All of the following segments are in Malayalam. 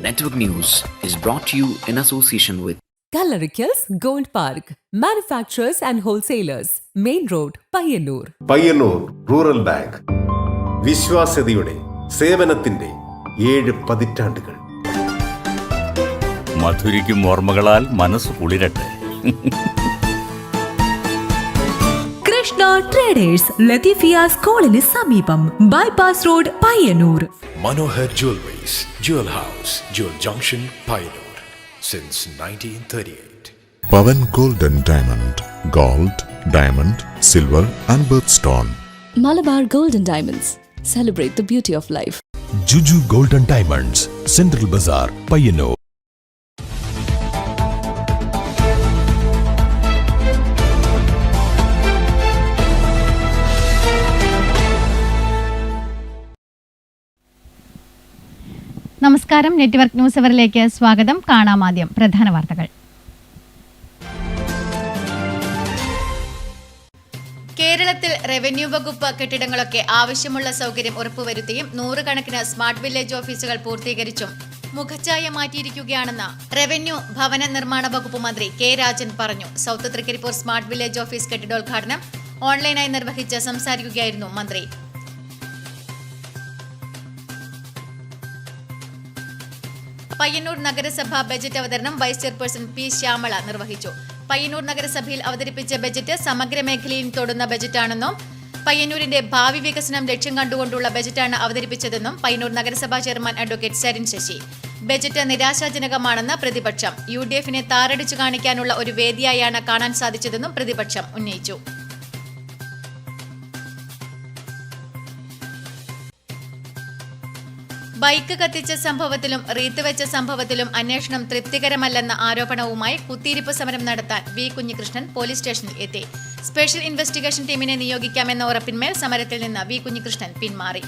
Network News is brought to you in association with Gallericals Gold Park, manufacturers and wholesalers, Main Road, Payyannur. Payyanur rural bank വിശ്വാസ്യതയുടെ സേവനത്തിന്റെ 7 പതിറ്റാണ്ടുകൾ. മധുരിക്കും ഓർമ്മകളാൽ മനസ്സ് കുളിരട്ടെ. കൃഷ്ണ ട്രേഡേഴ്സ്, ലത്തീഫിയാസ് കോളേജിന് സമീപം, bypass road, Payyanur. Manohar Jewelries, Jewel House, Jewel Junction, Payyanur, since 1938. Pavan Gold and Diamond, Gold, Diamond, Silver and Birthstone. Malabar Gold and Diamonds, celebrate the beauty of life. Juju Gold and Diamonds, Central Bazaar, Payyanur. നമസ്കാരം. നെറ്റ്വർക്ക് ന്യൂസ് അവറിലേക്ക് സ്വാഗതം. കാണാമാദ്യം പ്രധാന വാർത്തകൾ. കേരളത്തിൽ റവന്യൂ വകുപ്പ് കെട്ടിടങ്ങളൊക്കെ ആവശ്യമുള്ള സൗകര്യം ഉറപ്പുവരുത്തിയും 100 കണക്കിന് സ്മാർട്ട് വില്ലേജ് ഓഫീസുകൾ പൂർത്തീകരിച്ചും മുഖച്ഛായ മാറ്റിയിരിക്കുകയാണെന്ന് റവന്യൂ ഭവന നിർമ്മാണ വകുപ്പ് മന്ത്രി കെ രാജൻ പറഞ്ഞു. South Trikaripur smart village office കെട്ടിടോദ്ഘാടനം ഓൺലൈനായി നിർവഹിച്ച് സംസാരിക്കുകയായിരുന്നു മന്ത്രി. പയ്യന്നൂർ നഗരസഭ ബജറ്റ് അവതരണം വൈസ് ചെയർപേഴ്സൺ പി ശ്യാമള നിർവഹിച്ചു. പയ്യന്നൂർ നഗരസഭയിൽ അവതരിപ്പിച്ച ബജറ്റ് സമഗ്ര മേഖലയിൽ തൊടുന്ന ബജറ്റാണെന്നും പയ്യന്നൂരിന്റെ ഭാവി വികസനം ലക്ഷ്യം കണ്ടുകൊണ്ടുള്ള ബജറ്റാണ് അവതരിപ്പിച്ചതെന്നും പയ്യന്നൂർ നഗരസഭാ chairman advocate Sarin Sasi. Budget നിരാശാജനകമാണെന്ന് പ്രതിപക്ഷം. UDF-നെ താറടിച്ചു കാണിക്കാനുള്ള ഒരു വേദിയായാണ് കാണാൻ സാധിച്ചതെന്നും പ്രതിപക്ഷം ഉന്നയിച്ചു. ബൈക്ക് കത്തിച്ച സംഭവത്തിലും റീത്ത് വെച്ച സംഭവത്തിലും അന്വേഷണം തൃപ്തികരമല്ലെന്ന ആരോപണവുമായി കുത്തിയിരിപ്പ് സമരം നടത്താൻ വി കുഞ്ഞികൃഷ്ണൻ പോലീസ് സ്റ്റേഷനിൽ എത്തി. സ്പെഷ്യൽ ഇൻവെസ്റ്റിഗേഷൻ ടീമിനെ നിയോഗിക്കാമെന്ന ഉറപ്പിന്മേൽ സമരത്തിൽ നിന്ന് വി കുഞ്ഞികൃഷ്ണൻ പിന്മാറി.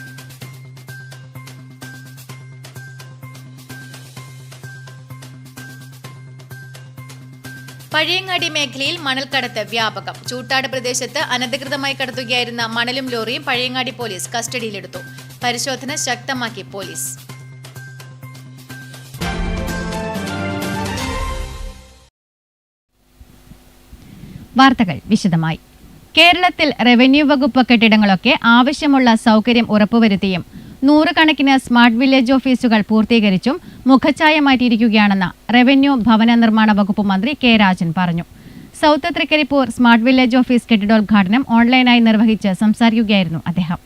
പഴയങ്ങാടി മേഖലയിൽ മണൽക്കടത്ത് വ്യാപകം. ചൂട്ടാട് പ്രദേശത്ത് അനധികൃതമായി കടത്തുകയായിരുന്ന മണലും ലോറിയും പഴയങ്ങാടി പോലീസ് കസ്റ്റഡിയിലെടുത്തു. പരിശോധന ശക്തമാക്കി പോലീസ്. വാർത്തകൾ വിശദമായി. കേരളത്തിൽ റവന്യൂ വകുപ്പ് കെട്ടിടങ്ങളൊക്കെ ആവശ്യമുള്ള സൗകര്യം ഉറപ്പുവരുത്തിയും 100 കണക്കിന് സ്മാർട്ട് വില്ലേജ് ഓഫീസുകൾ പൂർത്തീകരിച്ചും മുഖച്ഛായ മാറ്റിയിരിക്കുകയാണെന്ന് റവന്യൂ ഭവന നിർമ്മാണ വകുപ്പ് മന്ത്രി കെ രാജൻ പറഞ്ഞു. South Trikaripur smart village office കെട്ടിടോദ്ഘാടനം ഓൺലൈനായി നിർവഹിച്ച് സംസാരിക്കുകയായിരുന്നു അദ്ദേഹം.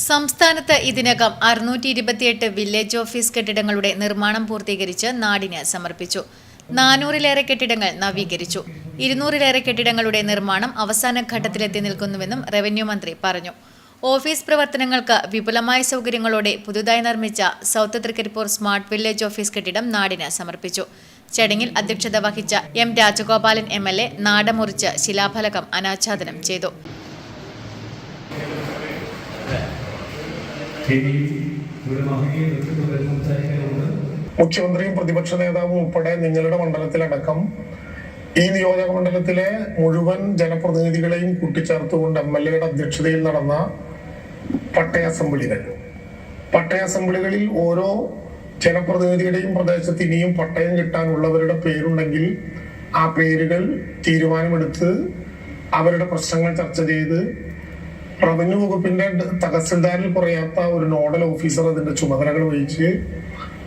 സംസ്ഥാനത്ത് ഇതിനകം 628 വില്ലേജ് ഓഫീസ് കെട്ടിടങ്ങളുടെ നിർമ്മാണം പൂർത്തീകരിച്ച് നാടിന് സമർപ്പിച്ചു. 400-ലേറെ കെട്ടിടങ്ങൾ നവീകരിച്ചു. 200-ലേറെ കെട്ടിടങ്ങളുടെ നിർമ്മാണം അവസാന ഘട്ടത്തിലെത്തി നിൽക്കുന്നുവെന്നും റവന്യൂ മന്ത്രി പറഞ്ഞു. ഓഫീസ് പ്രവർത്തനങ്ങൾക്ക് വിപുലമായ സൗകര്യങ്ങളോടെ പുതുതായി നിർമ്മിച്ച south Trikaripur smart village office കെട്ടിടം നാടിന് സമർപ്പിച്ചു. ചടങ്ങിൽ അധ്യക്ഷത വഹിച്ച M രാജഗോപാലൻ MLA നാടമുറിച്ച് ശിലാഫലകം അനാച്ഛാദനം ചെയ്തു. മുഖ്യമന്ത്രിയും പ്രതിപക്ഷ നേതാവും ഉൾപ്പെടെ നിങ്ങളുടെ മണ്ഡലത്തിലടക്കം ഈ നിയോജക മണ്ഡലത്തിലെ മുഴുവൻ ജനപ്രതിനിധികളെയും കൂട്ടിച്ചേർത്തുകൊണ്ട് MLA-യുടെ അധ്യക്ഷതയിൽ നടന്ന പട്ടയ അസംബ്ലികളിൽ ഓരോ ജനപ്രതിനിധിയുടെയും പ്രദേശത്ത് ഇനിയും പട്ടയം കിട്ടാനുള്ളവരുടെ പേരുണ്ടെങ്കിൽ ആ പേരുകൾ തീരുമാനമെടുത്ത് അവരുടെ പ്രശ്നങ്ങൾ ചർച്ച ചെയ്ത് റവന്യൂ വകുപ്പിന്റെ തഹസിൽദാരിൽ കുറയാത്ത ഒരു നോഡൽ ഓഫീസർ അതിന്റെ ചുമതലകൾ വഹിച്ച്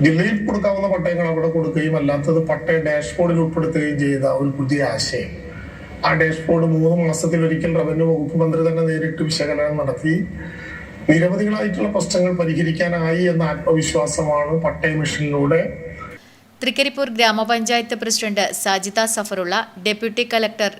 ജില്ലയിൽ കൊടുക്കാവുന്ന പട്ടയങ്ങൾ അവിടെ കൊടുക്കുകയും അല്ലാത്തത് പട്ടയ ഡാഷ്ബോർഡിൽ ഉൾപ്പെടുത്തുകയും ചെയ്ത ഒരു പുതിയ ആശയം. ആ ഡാഷ്ബോർഡ് 3 മാസത്തിലൊരിക്കൽ റവന്യൂ വകുപ്പ് മന്ത്രി തന്നെ നേരിട്ട് വിശകലനം നടത്തി നിരവധികളായിട്ടുള്ള പ്രശ്നങ്ങൾ പരിഹരിക്കാനായി എന്ന ആത്മവിശ്വാസമാണ് പട്ടയ മിഷനിലൂടെ. Trikaripur grama panchayat president Sajida Safarulla, deputy collector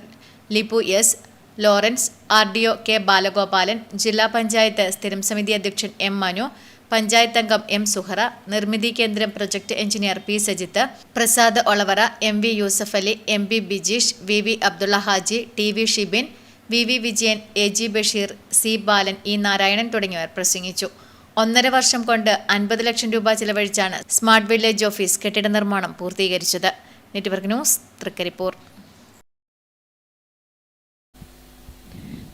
Lipu S Lawrence, RDO K Balagopalan, ജില്ലാ പഞ്ചായത്ത് സ്ഥിരം സമിതി അധ്യക്ഷൻ M മനു, പഞ്ചായത്ത് അംഗം M Suhara, Nirmithi Kendram project engineer P Sajith, Prasad Olavara, MV Yusuf Ali, MB Bijeesh, VV Abdulla Haji, TV Shibin, VV Vijayan, AG Basheer, C Balan, E Narayanan തുടങ്ങിയവർ പ്രസംഗിച്ചു. 1.5 വർഷം കൊണ്ട് 50 ലക്ഷം രൂപ ചിലവഴിച്ചാണ് സ്മാർട്ട് വില്ലേജ് ഓഫീസ് കെട്ടിട നിർമ്മാണം പൂർത്തീകരിച്ചത്. Network news Trikaripur.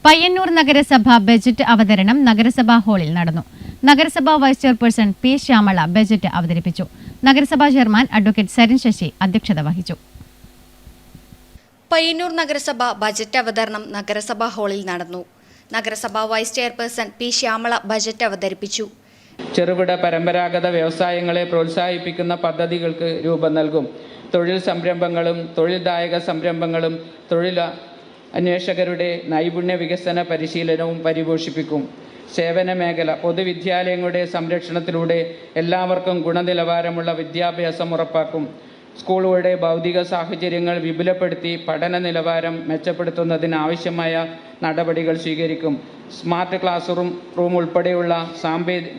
പയ്യന്നൂർ നഗരസഭ ബജറ്റ് അവതരണം നഗരസഭാ ഹാളിൽ നടന്നു. നഗരസഭാ vice chairperson P Shyamala budget അവതരിപ്പിച്ചു. നഗരസഭാ ചെയർമാൻ അഡ്വക്കേറ്റ് സരിൻ ശശി അധ്യക്ഷത വഹിച്ചു. പയ്യന്നൂർ നഗരസഭ ബജറ്റ് അവതരണം നഗരസഭാ ഹാളിൽ നടന്നു. നഗരസഭാ vice chairperson P Shyamala budget അവതരിപ്പിച്ചു. ചെറുകിട പരമ്പരാഗത വ്യവസായങ്ങളെ പ്രോത്സാഹിപ്പിക്കുന്ന പദ്ധതികൾക്ക് രൂപം നൽകും. തൊഴിൽ സംരംഭങ്ങളും തൊഴിൽദായക സംരംഭങ്ങളും തൊഴിൽ അന്വേഷകരുടെ നൈപുണ്യ വികസന പരിശീലനവും പരിപോഷിപ്പിക്കും. സേവന മേഖല പൊതുവിദ്യാലയങ്ങളുടെ സംരക്ഷണത്തിലൂടെ എല്ലാവർക്കും ഗുണനിലവാരമുള്ള വിദ്യാഭ്യാസം ഉറപ്പാക്കും. സ്കൂളുകളുടെ ഭൗതിക സാഹചര്യങ്ങൾ വിപുലപ്പെടുത്തി പഠന നിലവാരം മെച്ചപ്പെടുത്തുന്നതിന് ആവശ്യമായ നടപടികൾ സ്വീകരിക്കും. സ്മാർട്ട് ക്ലാസ് റൂം ഉൾപ്പെടെയുള്ള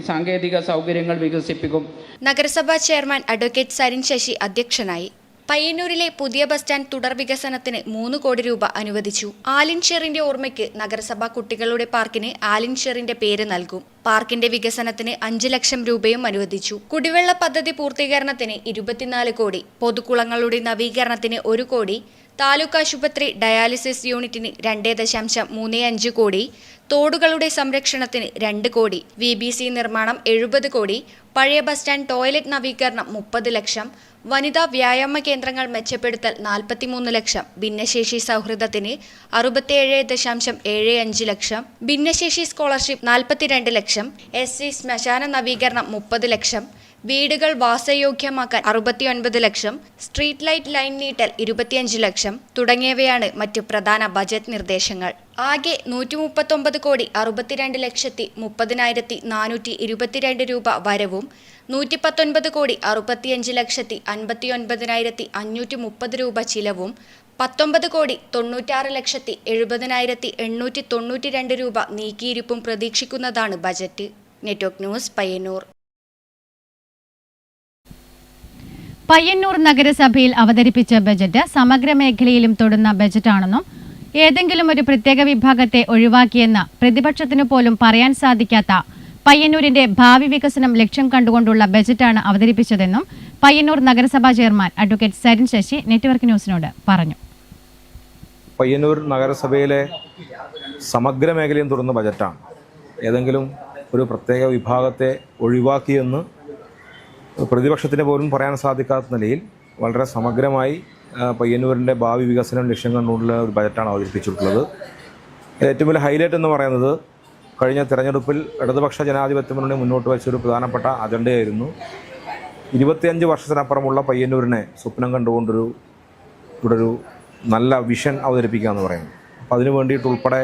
സാങ്കേതിക സൗകര്യങ്ങൾ വികസിപ്പിക്കും. നഗരസഭാ ചെയർമാൻ അഡ്വക്കേറ്റ് സരിൻ ശശി അധ്യക്ഷനായി. പയ്യന്നൂരിലെ പുതിയ ബസ് സ്റ്റാൻഡ് തുടർ വികസനത്തിന് 3 കോടി രൂപ അനുവദിച്ചു. ആലിൻ ഷെറിന്റെ ഓർമ്മയ്ക്ക് നഗരസഭ കുട്ടികളുടെ പാർക്കിന് ആലിൻ ഷെറിന്റെ പേര് നൽകും. പാർക്കിന്റെ വികസനത്തിന് 5 ലക്ഷം രൂപയും അനുവദിച്ചു. കുടിവെള്ള പദ്ധതി പൂർത്തീകരണത്തിന് 24 കോടി, പൊതുകുളങ്ങളുടെ നവീകരണത്തിന് 1 കോടി, താലൂക്ക് ആശുപത്രി ഡയാലിസിസ് യൂണിറ്റിന് 2.35 കോടി, തോടുകളുടെ സംരക്ഷണത്തിന് 2 കോടി, VBC നിർമ്മാണം 70 കോടി, പഴയ ബസ് സ്റ്റാൻഡ് ടോയ്ലറ്റ് നവീകരണം 30 ലക്ഷം, വനിതാ വ്യായാമ കേന്ദ്രങ്ങൾ മെച്ചപ്പെടുത്തൽ 43 ലക്ഷം, ഭിന്നശേഷി സൗഹൃദത്തിന് 67.75 ലക്ഷം, ഭിന്നശേഷി സ്കോളർഷിപ്പ് 42 ലക്ഷം, SC ശ്മശാന നവീകരണം 30 ലക്ഷം, വീടുകൾ വാസയോഗ്യമാക്കാൻ 69 ലക്ഷം, സ്ട്രീറ്റ് ലൈറ്റ് ലൈൻ നീട്ടൽ 25 ലക്ഷം തുടങ്ങിയവയാണ് മറ്റു പ്രധാന ബജറ്റ് നിർദ്ദേശങ്ങൾ. ആകെ 139 കോടി 62 ലക്ഷത്തി 30,422 രൂപ വരവും 119 കോടി 65 ലക്ഷത്തി 59,530 രൂപ ചിലവും 19 കോടി 96 ലക്ഷത്തി 70,892 രൂപ നീക്കിയിരിപ്പും പ്രതീക്ഷിക്കുന്നതാണ് budget. Network news, Payyanur. Payyanur നഗരസഭയിൽ അവതരിപ്പിച്ച ബജറ്റ് സമഗ്ര മേഖലയിലും തൊടുന്ന ബജറ്റാണെന്നും ഏതെങ്കിലും ഒരു പ്രത്യേക വിഭാഗത്തെ ഒഴിവാക്കിയെന്ന് പ്രതിപക്ഷത്തിനു പോലും പറയാൻ സാധിക്കാത്ത പയ്യന്നൂരിന്റെ ഭാവി വികസനം ലക്ഷ്യം കണ്ടുകൊണ്ടുള്ള ബജറ്റാണ് അവതരിപ്പിച്ചതെന്നും പയ്യന്നൂർ നഗരസഭാ chairman advocate Sarin Sasi network ന്യൂസിനോട് പറഞ്ഞു. പയ്യന്നൂർ നഗരസഭയിലെ സമഗ്ര മേഖലയും തൊടുന്ന ബജറ്റാണ്. ഏതെങ്കിലും ഒരു പ്രത്യേക വിഭാഗത്തെ ഒഴിവാക്കിയെന്ന് പ്രതിപക്ഷത്തിന് പോലും പറയാൻ സാധിക്കാത്ത നിലയിൽ വളരെ സമഗ്രമായി പയ്യന്നൂരിൻ്റെ ഭാവി വികസനം ലക്ഷ്യം കണ്ടുകൊണ്ടുള്ള ഒരു ബജറ്റാണ് അവതരിപ്പിച്ചിട്ടുള്ളത്. ഏറ്റവും വലിയ ഹൈലൈറ്റ് എന്ന് പറയുന്നത് കഴിഞ്ഞ തെരഞ്ഞെടുപ്പിൽ ഇടതുപക്ഷ ജനാധിപത്യ മുന്നണി മുന്നോട്ട് വെച്ചൊരു പ്രധാനപ്പെട്ട അജണ്ടയായിരുന്നു 25 വർഷത്തിനപ്പുറമുള്ള പയ്യന്നൂരിനെ സ്വപ്നം കണ്ടുകൊണ്ടൊരു ഇവിടെ ഒരു നല്ല വിഷൻ അവതരിപ്പിക്കുക എന്ന് പറയുന്നത്. അപ്പോൾ അതിനു വേണ്ടിയിട്ട് ഉൾപ്പെടെ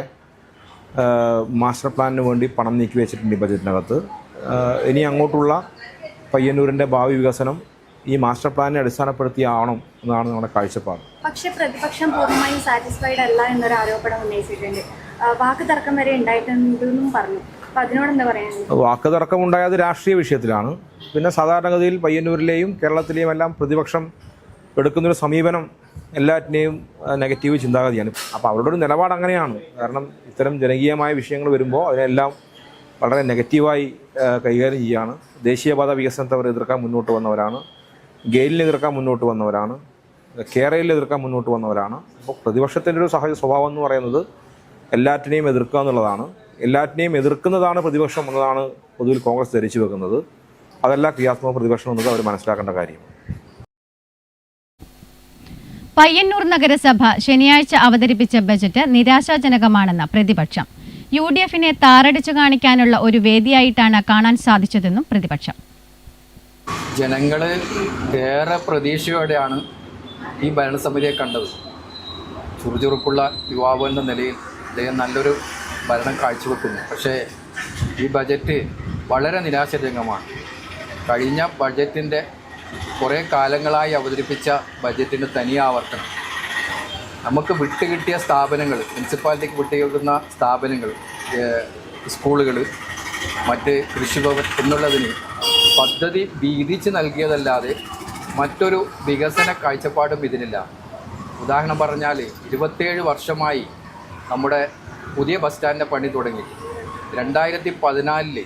മാസ്റ്റർ പ്ലാനിന് വേണ്ടി പണം നീക്കി വെച്ചിട്ടുണ്ട് ഈ ബജറ്റിനകത്ത്. ഇനി അങ്ങോട്ടുള്ള പയ്യന്നൂരിൻ്റെ ഭാവി വികസനം ഈ മാസ്റ്റർ പ്ലാനിനെ അടിസ്ഥാനപ്പെടുത്തിയാവണം എന്നാണ് നമ്മുടെ കാഴ്ചപ്പാട്. പക്ഷേ പ്രതിപക്ഷം പൂർണ്ണമായും സാറ്റിസ്ഫൈഡ് അല്ല എന്നൊരു ആരോപണം ഉന്നയിച്ചിട്ടുണ്ട്. വാക്ക് തർക്കം വരെ ഉണ്ടായിട്ടുണ്ടെന്നും പറഞ്ഞു. അപ്പോൾ അതിനോട് എന്താ പറയുന്നത്? വാക്ക് തർക്കം ഉണ്ടായത് രാഷ്ട്രീയ വിഷയത്തിലാണ്. പിന്നെ സാധാരണഗതിയിൽ പയ്യന്നൂരിലെയും കേരളത്തിലെയും എല്ലാം പ്രതിപക്ഷം എടുക്കുന്നൊരു സമീപനം എല്ലാറ്റിനെയും നെഗറ്റീവ് ചിന്താഗതിയാണ്. അപ്പോൾ അവരുടെ ഒരു നിലപാട് അങ്ങനെയാണ്. കാരണം ഇത്തരം ജനകീയമായ വിഷയങ്ങൾ വരുമ്പോൾ അതിനെല്ലാം വളരെ നെഗറ്റീവായി കൈകാര്യം ചെയ്യുകയാണ്. ദേശീയപാത വികസനത്തെ അവർ എതിർക്കാൻ മുന്നോട്ട് വന്നവരാണ്, ഗെയിലിനെ എതിർക്കാൻ മുന്നോട്ട് വന്നവരാണ്, കേരളയിൽ എതിർക്കാൻ മുന്നോട്ട് വന്നവരാണ്. അപ്പോൾ പ്രതിപക്ഷത്തിൻ്റെ ഒരു സഹജ സ്വഭാവം എന്ന് പറയുന്നത് എല്ലാറ്റിനെയും എതിർക്കുക എന്നുള്ളതാണ്. എല്ലാറ്റിനെയും എതിർക്കുന്നതാണ് പ്രതിപക്ഷം എന്നതാണ് പൊതുവിൽ കോൺഗ്രസ് ധരിച്ചു വെക്കുന്നത്. അതല്ല ക്രിയാത്മക പ്രതിപക്ഷം എന്നത് അവർ മനസ്സിലാക്കേണ്ട കാര്യം. പയ്യന്നൂർ നഗരസഭ ശനിയാഴ്ച അവതരിപ്പിച്ച ബജറ്റ് നിരാശാജനകമാണെന്ന് പ്രതിപക്ഷം. UDFനെ താറടിച്ചു കാണിക്കാനുള്ള ഒരു വേദിയായിട്ടാണ് കാണാൻ സാധിച്ചതെന്നും പ്രതിപക്ഷം. ജനങ്ങൾ ഏറെ പ്രതീക്ഷയോടെയാണ് ഈ ഭരണസമിതിയെ കണ്ടത്. ചുറുചുറുക്കുള്ള യുവാവ് എന്ന നിലയിൽ അദ്ദേഹം നല്ലൊരു ഭരണം കാഴ്ചവെക്കുന്നു. പക്ഷേ ഈ ബജറ്റ് വളരെ നിരാശാജനകമാണ്. കഴിഞ്ഞ ബജറ്റിൻ്റെ കുറേ കാലങ്ങളായി അവതരിപ്പിച്ച ബജറ്റിൻ്റെ തനിയാവർത്തനം. നമുക്ക് വിട്ടുകിട്ടിയ സ്ഥാപനങ്ങൾ, മുനിസിപ്പാലിറ്റിക്ക് വിട്ടുകിട്ടുന്ന സ്ഥാപനങ്ങൾ, സ്കൂളുകൾ, മറ്റ് കൃഷിഭവൻ എന്നുള്ളതിന് പദ്ധതി വീതിച്ച് നൽകിയതല്ലാതെ മറ്റൊരു വികസന കാഴ്ചപ്പാടും ഇതിനില്ല. ഉദാഹരണം പറഞ്ഞാൽ 27 വർഷമായി നമ്മുടെ പുതിയ ബസ് സ്റ്റാൻഡിൻ്റെ പണി തുടങ്ങി. 2014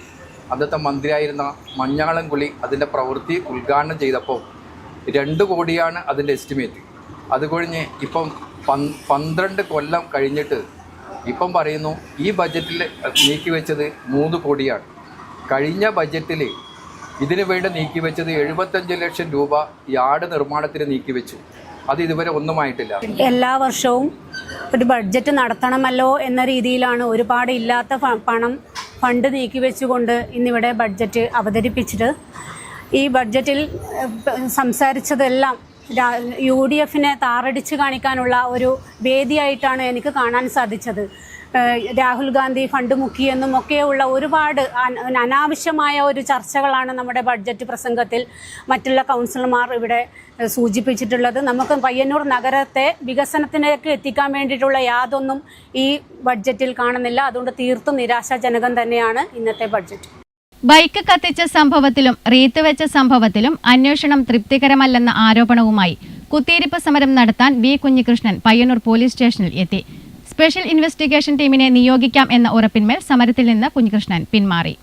അന്നത്തെ മന്ത്രിയായിരുന്ന മഞ്ഞാളംകുളി അതിൻ്റെ പ്രവൃത്തി ഉദ്ഘാടനം ചെയ്തപ്പോൾ 2 കോടിയാണ് അതിൻ്റെ എസ്റ്റിമേറ്റ്. അത് കഴിഞ്ഞ് ഇപ്പം 12 കൊല്ലം കഴിഞ്ഞിട്ട് ഇപ്പം പറയുന്നു ഈ ബഡ്ജറ്റിൽ നീക്കിവെച്ചത് 3 കോടിയാണ്. കഴിഞ്ഞ ബഡ്ജറ്റിൽ ഇതിനു വേണ്ടി നീക്കിവെച്ചത് 75 ലക്ഷം രൂപ യാർഡ് നിർമ്മാണത്തിന് നീക്കിവെച്ചു. അത് ഇതുവരെ ഒന്നുമായിട്ടില്ല. എല്ലാ വർഷവും ഒരു ബഡ്ജറ്റ് നടത്തണമല്ലോ എന്ന രീതിയിലാണ് ഒരുപാട് ഇല്ലാത്ത ഫണ്ട് നീക്കിവെച്ചുകൊണ്ട് ഇന്നിവിടെ ബഡ്ജറ്റ് അവതരിപ്പിച്ചിട്ട് ഈ ബഡ്ജറ്റിൽ സംസാരിച്ചതെല്ലാം UDFനെ താറടിച്ച് കാണിക്കാനുള്ള ഒരു വേദിയായിട്ടാണ് എനിക്ക് കാണാൻ സാധിച്ചത്. രാഹുൽ ഗാന്ധി ഫണ്ട് മുക്കിയെന്നും ഒക്കെയുള്ള ഒരുപാട് അനാവശ്യമായ ഒരു ചർച്ചകളാണ് നമ്മുടെ ബഡ്ജറ്റ് പ്രസംഗത്തിൽ മറ്റുള്ള കൗൺസിലർമാർ ഇവിടെ സൂചിപ്പിച്ചിട്ടുള്ളത്. നമുക്ക് പയ്യന്നൂർ നഗരത്തെ വികസനത്തിലേക്ക് എത്തിക്കാൻ വേണ്ടിയിട്ടുള്ള യാതൊന്നും ഈ ബഡ്ജറ്റിൽ കാണുന്നില്ല. അതുകൊണ്ട് തീർത്തും നിരാശാജനകം തന്നെയാണ് ഇന്നത്തെ ബഡ്ജറ്റ്. ബൈക്ക് കത്തിച്ച സംഭവത്തിലും റീത്ത് വെച്ച സംഭവത്തിലും അന്വേഷണം തൃപ്തികരമല്ലെന്ന ആരോപണവുമായി കുത്തിയിരിപ്പ് സമരം നടത്താൻ വി കുഞ്ഞികൃഷ്ണൻ പയ്യന്നൂർ പോലീസ് സ്റ്റേഷനിൽ എത്തി. സ്പെഷ്യൽ ഇൻവെസ്റ്റിഗേഷൻ ടീമിനെ നിയോഗിക്കാം എന്ന ഉറപ്പിന്മേൽ സമരത്തിൽ നിന്ന് കുഞ്ഞികൃഷ്ണൻ പിന്മാറി.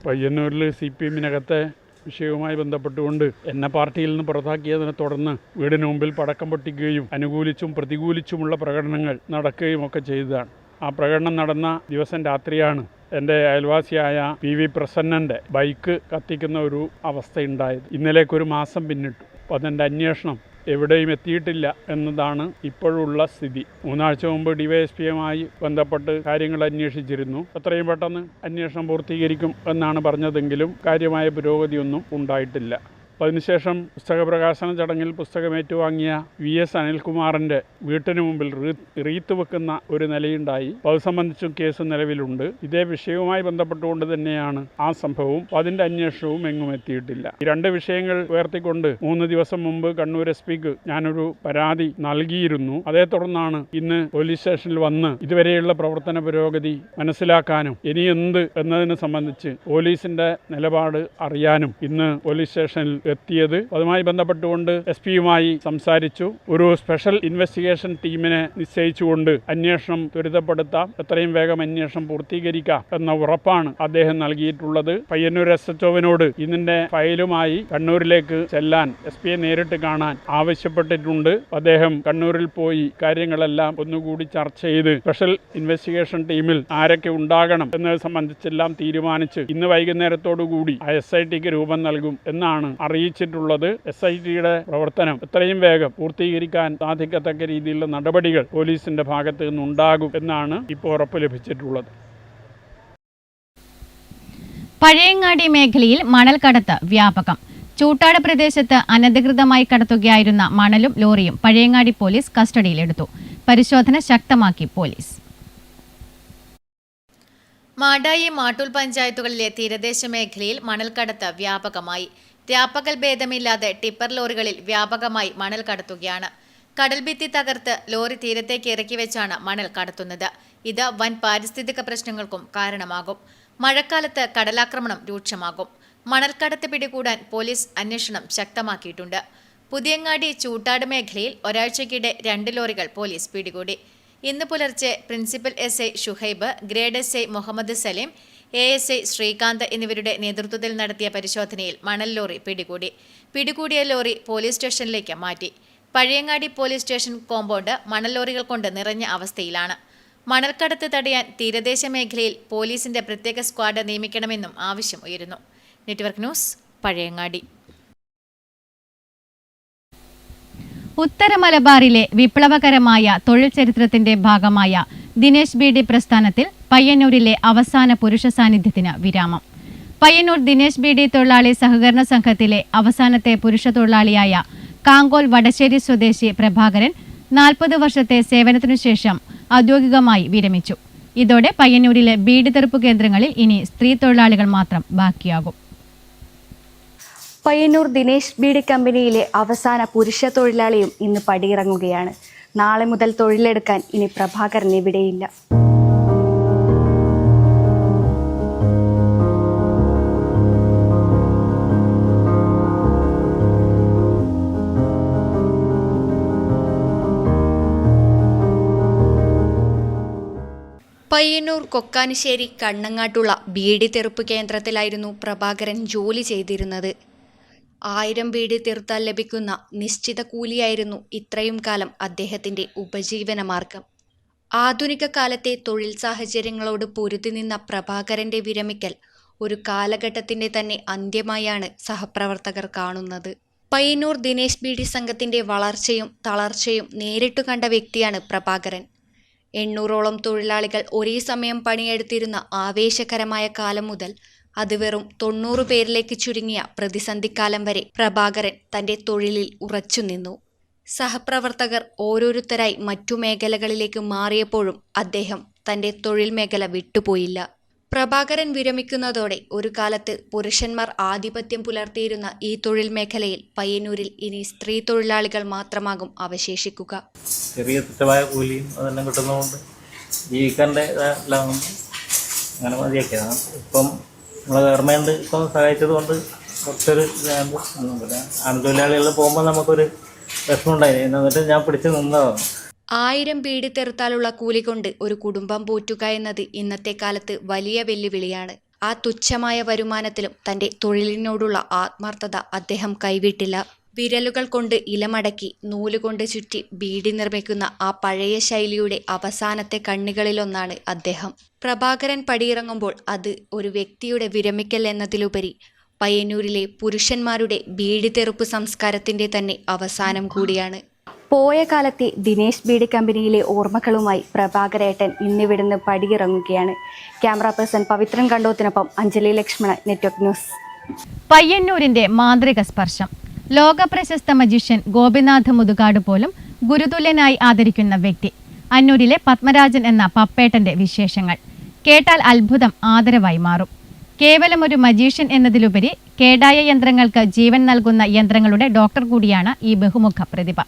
പയ്യന്നൂരിൽ CPM-നകത്തെ വിഷയവുമായി ബന്ധപ്പെട്ടുകൊണ്ട് എന്നെ പാർട്ടിയിൽ നിന്ന് പുറത്താക്കിയതിനെ തുടർന്ന് വീടിന് മുമ്പിൽ പടക്കം പൊട്ടിക്കുകയും അനുകൂലിച്ചും പ്രതികൂലിച്ചുമുള്ള പ്രകടനങ്ങൾ നടക്കുകയും ഒക്കെ ചെയ്തതാണ്. ആ പ്രകടനം നടന്ന ദിവസം രാത്രിയാണ് എൻ്റെ അയൽവാസിയായ PV പ്രസന്നൻ്റെ ബൈക്ക് കത്തിക്കുന്ന ഒരു അവസ്ഥയുണ്ടായത്. ഇന്നലേക്കൊരു മാസം പിന്നിട്ടു. അപ്പോൾ അതിൻ്റെ അന്വേഷണം എവിടെയും എത്തിയിട്ടില്ല എന്നതാണ് ഇപ്പോഴുള്ള സ്ഥിതി. 3 ആഴ്ച മുമ്പ് DYSP-യുമായി ബന്ധപ്പെട്ട് കാര്യങ്ങൾ അന്വേഷിച്ചിരുന്നു. എത്രയും പെട്ടെന്ന് അന്വേഷണം പൂർത്തീകരിക്കും എന്നാണ് പറഞ്ഞതെങ്കിലും കാര്യമായ പുരോഗതിയൊന്നും ഉണ്ടായിട്ടില്ല. അതിനുശേഷം പുസ്തക പ്രകാശന ചടങ്ങിൽ പുസ്തകം ഏറ്റുവാങ്ങിയ VS അനിൽകുമാറിൻ്റെ വീട്ടിന് മുമ്പിൽ റീത്ത് വെക്കുന്ന ഒരു നിലയുണ്ടായി. അത് സംബന്ധിച്ചും കേസ് നിലവിലുണ്ട്. ഇതേ വിഷയവുമായി ബന്ധപ്പെട്ടുകൊണ്ട് തന്നെയാണ് ആ സംഭവവും. അതിൻ്റെ അന്വേഷണവും എങ്ങും എത്തിയിട്ടില്ല. ഈ 2 വിഷയങ്ങൾ ഉയർത്തിക്കൊണ്ട് 3 ദിവസം മുമ്പ് കണ്ണൂർ SP-ക്ക് ഞാനൊരു പരാതി നൽകിയിരുന്നു. അതേ തുടർന്നാണ് ഇന്ന് പോലീസ് സ്റ്റേഷനിൽ വന്ന് ഇതുവരെയുള്ള പ്രവർത്തന പുരോഗതി മനസ്സിലാക്കാനും ഇനി എന്ത് എന്നതിനെ സംബന്ധിച്ച് പോലീസിൻ്റെ നിലപാട് അറിയാനും ഇന്ന് പോലീസ് സ്റ്റേഷനിൽ എത്തിയത്. അതുമായി ബന്ധപ്പെട്ടുകൊണ്ട് SP-യുമായി സംസാരിച്ചു. ഒരു സ്പെഷ്യൽ ഇൻവെസ്റ്റിഗേഷൻ ടീമിനെ നിശ്ചയിച്ചുകൊണ്ട് അന്വേഷണം ത്വരിതപ്പെടുത്താം, എത്രയും വേഗം അന്വേഷണം പൂർത്തീകരിക്കാം എന്ന ഉറപ്പാണ് അദ്ദേഹം നൽകിയിട്ടുള്ളത്. പയ്യന്നൂർ SHO-വിനോട് ഇതിന്റെ ഫയലുമായി കണ്ണൂരിലേക്ക് ചെല്ലാൻ SP-യെ നേരിട്ട് കാണാൻ ആവശ്യപ്പെട്ടിട്ടുണ്ട്. അദ്ദേഹം കണ്ണൂരിൽ പോയി കാര്യങ്ങളെല്ലാം ഒന്നുകൂടി ചർച്ച ചെയ്ത് സ്പെഷ്യൽ ഇൻവെസ്റ്റിഗേഷൻ ടീമിൽ ആരൊക്കെ ഉണ്ടാകണം എന്നത് സംബന്ധിച്ചെല്ലാം തീരുമാനിച്ച് ഇന്ന് വൈകുന്നേരത്തോടുകൂടി SIT-ക്ക് രൂപം നൽകും എന്നാണ് അറിയിച്ചിട്ടുള്ളത്. SIT-യുടെ പ്രവർത്തനം എത്രയും വേഗം പൂർത്തീകരിക്കാൻ സാധിക്കത്തക്ക രീതിയിലുള്ള നടപടികൾ പോലീസിന്റെ ഭാഗത്ത് നിന്നുണ്ടാകും എന്നാണ് ഇപ്പോൾ ഉറപ്പ് ലഭിച്ചിട്ടുള്ളത്. പഴയങ്ങാടി മേഖലയിൽ മണൽ കടത്ത് വ്യാപകം. ചൂട്ടാട് പ്രദേശത്ത് അനധികൃതമായി കടത്തുകയായിരുന്ന മണലും ലോറിയും പഴയങ്ങാടി പോലീസ് കസ്റ്റഡിയിലെടുത്തു. പരിശോധന ശക്തമാക്കി പോലീസ്. മാടായി മാട്ടൂൽ പഞ്ചായത്തുകളിലെ തീരദേശ മേഖലയിൽ മണൽക്കടത്ത് വ്യാപകമായി. രാപ്പകൽ ഭേദമില്ലാതെ ടിപ്പർ ലോറികളിൽ വ്യാപകമായി മണൽ കടത്തുകയാണ്. കടൽഭിത്തി തകർത്ത് ലോറി തീരത്തേക്ക് ഇറക്കി വെച്ചാണ് മണൽ കടത്തുന്നത്. ഇത് വൻ പാരിസ്ഥിതിക പ്രശ്നങ്ങൾക്കും കാരണമാകും. മഴക്കാലത്ത് കടലാക്രമണം രൂക്ഷമാകും. മണൽക്കടത്ത് പിടികൂടാൻ പോലീസ് അന്വേഷണം ശക്തമാക്കിയിട്ടുണ്ട്. പുതിയങ്ങാടി ചൂട്ടാട് മേഖലയിൽ ഒരാഴ്ചയ്ക്കിടെ 2 ലോറികൾ പോലീസ് പിടികൂടി. ഇന്ന് പുലർച്ചെ principal SI Shuhaib, grade SI Muhammad Saleem, ASI Srikanth എന്നിവരുടെ നേതൃത്വത്തിൽ നടത്തിയ പരിശോധനയിൽ മണൽ ലോറി പിടികൂടി. പിടികൂടിയ ലോറി പോലീസ് സ്റ്റേഷനിലേക്ക് മാറ്റി. പഴയങ്ങാടി പോലീസ് സ്റ്റേഷൻ കോമ്പൗണ്ട് മണൽ ലോറികൾ കൊണ്ട് നിറഞ്ഞ അവസ്ഥയിലാണ്. മണൽക്കടത്ത് തടയാൻ തീരദേശ മേഖലയിൽ പോലീസിന്റെ പ്രത്യേക സ്ക്വാഡ് നിയമിക്കണമെന്നും ആവശ്യം ഉയരുന്നു. Network news, Pazhayangadi. ഉത്തര മലബാറിലെ വിപ്ലവകരമായ തൊഴിൽ ചരിത്രത്തിന്റെ ഭാഗമായ ദിനേശ് BD പ്രസ്ഥാനത്തിൽ പയ്യന്നൂരിലെ അവസാന പുരുഷ സാന്നിധ്യത്തിന് വിരാമം. പയ്യന്നൂർ ദിനേശ് BD തൊഴിലാളി സഹകരണ സംഘത്തിലെ അവസാനത്തെ പുരുഷ തൊഴിലാളിയായ കാങ്കോൽ വടശ്ശേരി സ്വദേശി പ്രഭാകരൻ 40 വർഷത്തെ സേവനത്തിനു ശേഷം ഔദ്യോഗികമായി വിരമിച്ചു. ഇതോടെ പയ്യന്നൂരിലെ ബീഡി തെറുപ്പ് കേന്ദ്രങ്ങളിൽ ഇനി സ്ത്രീ തൊഴിലാളികൾ മാത്രം ബാക്കിയാകും. പയ്യന്നൂർ ദിനേശ് BD കമ്പനിയിലെ അവസാന പുരുഷ തൊഴിലാളിയും ഇന്ന് പടിയിറങ്ങുകയാണ്. നാളെ മുതൽ തൊഴിലെടുക്കാൻ ഇനി പ്രഭാകരൻ എവിടെയില്ല. പയ്യന്നൂർ കൊക്കാനിശ്ശേരി കണ്ണങ്ങാട്ടുള്ള ബീഡി തെറുപ്പ് കേന്ദ്രത്തിലായിരുന്നു പ്രഭാകരൻ ജോലി ചെയ്തിരുന്നത്. 1000 ബീഡി തെറുത്താൽ ലഭിക്കുന്ന നിശ്ചിത കൂലിയായിരുന്നു ഇത്രയും കാലം അദ്ദേഹത്തിൻ്റെ ഉപജീവന മാർഗം. ആധുനിക കാലത്തെ തൊഴിൽ സാഹചര്യങ്ങളോട് പൊരുതി നിന്ന പ്രഭാകരന്റെ വിരമിക്കൽ ഒരു കാലഘട്ടത്തിന്റെ തന്നെ അന്ത്യമായാണ് സഹപ്രവർത്തകർ കാണുന്നത്. പയ്യന്നൂർ ദിനേശ് ബി ഡി സംഘത്തിന്റെ വളർച്ചയും തളർച്ചയും നേരിട്ടു കണ്ട വ്യക്തിയാണ് പ്രഭാകരൻ. 800ഓളം തൊഴിലാളികൾ ഒരേ സമയം പണിയെടുത്തിരുന്ന ആവേശകരമായ കാലം മുതൽ അത് വെറും 90 പേരിലേക്ക് ചുരുങ്ങിയ പ്രതിസന്ധിക്കാലം വരെ പ്രഭാകരൻ തന്റെ തൊഴിലിൽ ഉറച്ചുനിന്നു. സഹപ്രവർത്തകർ ഓരോരുത്തരായി മറ്റു മേഖലകളിലേക്ക് മാറിയപ്പോഴും അദ്ദേഹം തന്റെ തൊഴിൽ മേഖല വിട്ടുപോയില്ല. പ്രഭാകരൻ വിരമിക്കുന്നതോടെ ഒരു കാലത്ത് പുരുഷന്മാർ ആധിപത്യം പുലർത്തിയിരുന്ന ഈ തൊഴിൽ മേഖലയിൽ പയ്യന്നൂരിൽ ഇനി സ്ത്രീ തൊഴിലാളികൾ മാത്രമാകും അവശേഷിക്കുക. ചെറിയ തുച്ഛമായ കൂലിയും അതെല്ലാം കിട്ടുന്നതുകൊണ്ട് ജീവിക്കാനെല്ലാം അങ്ങനെ മതിയാക്കിയതാണ്. ഇപ്പം നമ്മളെ ഗവൺമെൻറ് ഇപ്പം സഹായിച്ചത് കൊണ്ട് കുറച്ചൊരു ഇതാകുമ്പോൾ പിന്നെ ആൺതൊഴിലാളികളിൽ പോകുമ്പോൾ നമുക്കൊരു വിഷമം ഉണ്ടായി. എന്നിട്ട് ഞാൻ പിടിച്ച് നിന്നതാണ്. 1000 ബീഡി തെറുത്താലുള്ള കൂലി കൊണ്ട് ഒരു കുടുംബം പോറ്റുക എന്നത് ഇന്നത്തെ കാലത്ത് വലിയ വെല്ലുവിളിയാണ്. ആ തുച്ഛമായ വരുമാനത്തിലും തന്റെ തൊഴിലിനോടുള്ള ആത്മാർത്ഥത അദ്ദേഹം കൈവിട്ടില്ല. വിരലുകൾ കൊണ്ട് ഇലമടക്കി നൂലുകൊണ്ട് ചുറ്റി ബീഡി നിർമ്മിക്കുന്ന ആ പഴയ ശൈലിയുടെ അവസാനത്തെ കണ്ണികളിലൊന്നാണ് അദ്ദേഹം. പ്രഭാകരൻ പടിയിറങ്ങുമ്പോൾ അത് ഒരു വ്യക്തിയുടെ വിരമിക്കൽ എന്നതിലുപരി പയ്യന്നൂരിലെ പുരുഷന്മാരുടെ ബീഡി തെറുപ്പ് സംസ്കാരത്തിന്റെ തന്നെ അവസാനം കൂടിയാണ്. പോയ കാലത്തെ ദിനേശ് ബീഡി കമ്പനിയിലെ ഓർമ്മകളുമായി പ്രഭാകരേട്ടൻ ഇന്നിവിടുന്ന് പടിയിറങ്ങുകയാണ്. ക്യാമറ പേഴ്സൺ പവിത്രൻ കണ്ടോത്തിനൊപ്പം അഞ്ജലി ലക്ഷ്മണൻ, നെറ്റ്വർക്ക് ന്യൂസ്. പയ്യന്നൂരിന്റെ മാന്ത്രിക സ്പർശം. ലോകപ്രശസ്ത മജീഷ്യൻ ഗോപിനാഥ് മുതുകാട് പോലും ഗുരുതുല്യനായി ആദരിക്കുന്ന വ്യക്തി. അന്നൂരിലെ പത്മരാജൻ എന്ന പപ്പേട്ടന്റെ വിശേഷങ്ങൾ കേട്ടാൽ അത്ഭുതം ആദരവായി മാറും. കേവലം ഒരു മജീഷ്യൻ എന്നതിലുപരി കേടായ യന്ത്രങ്ങൾക്ക് ജീവൻ നൽകുന്ന യന്ത്രങ്ങളുടെ ഡോക്ടർ കൂടിയാണ് ഈ ബഹുമുഖ പ്രതിഭ.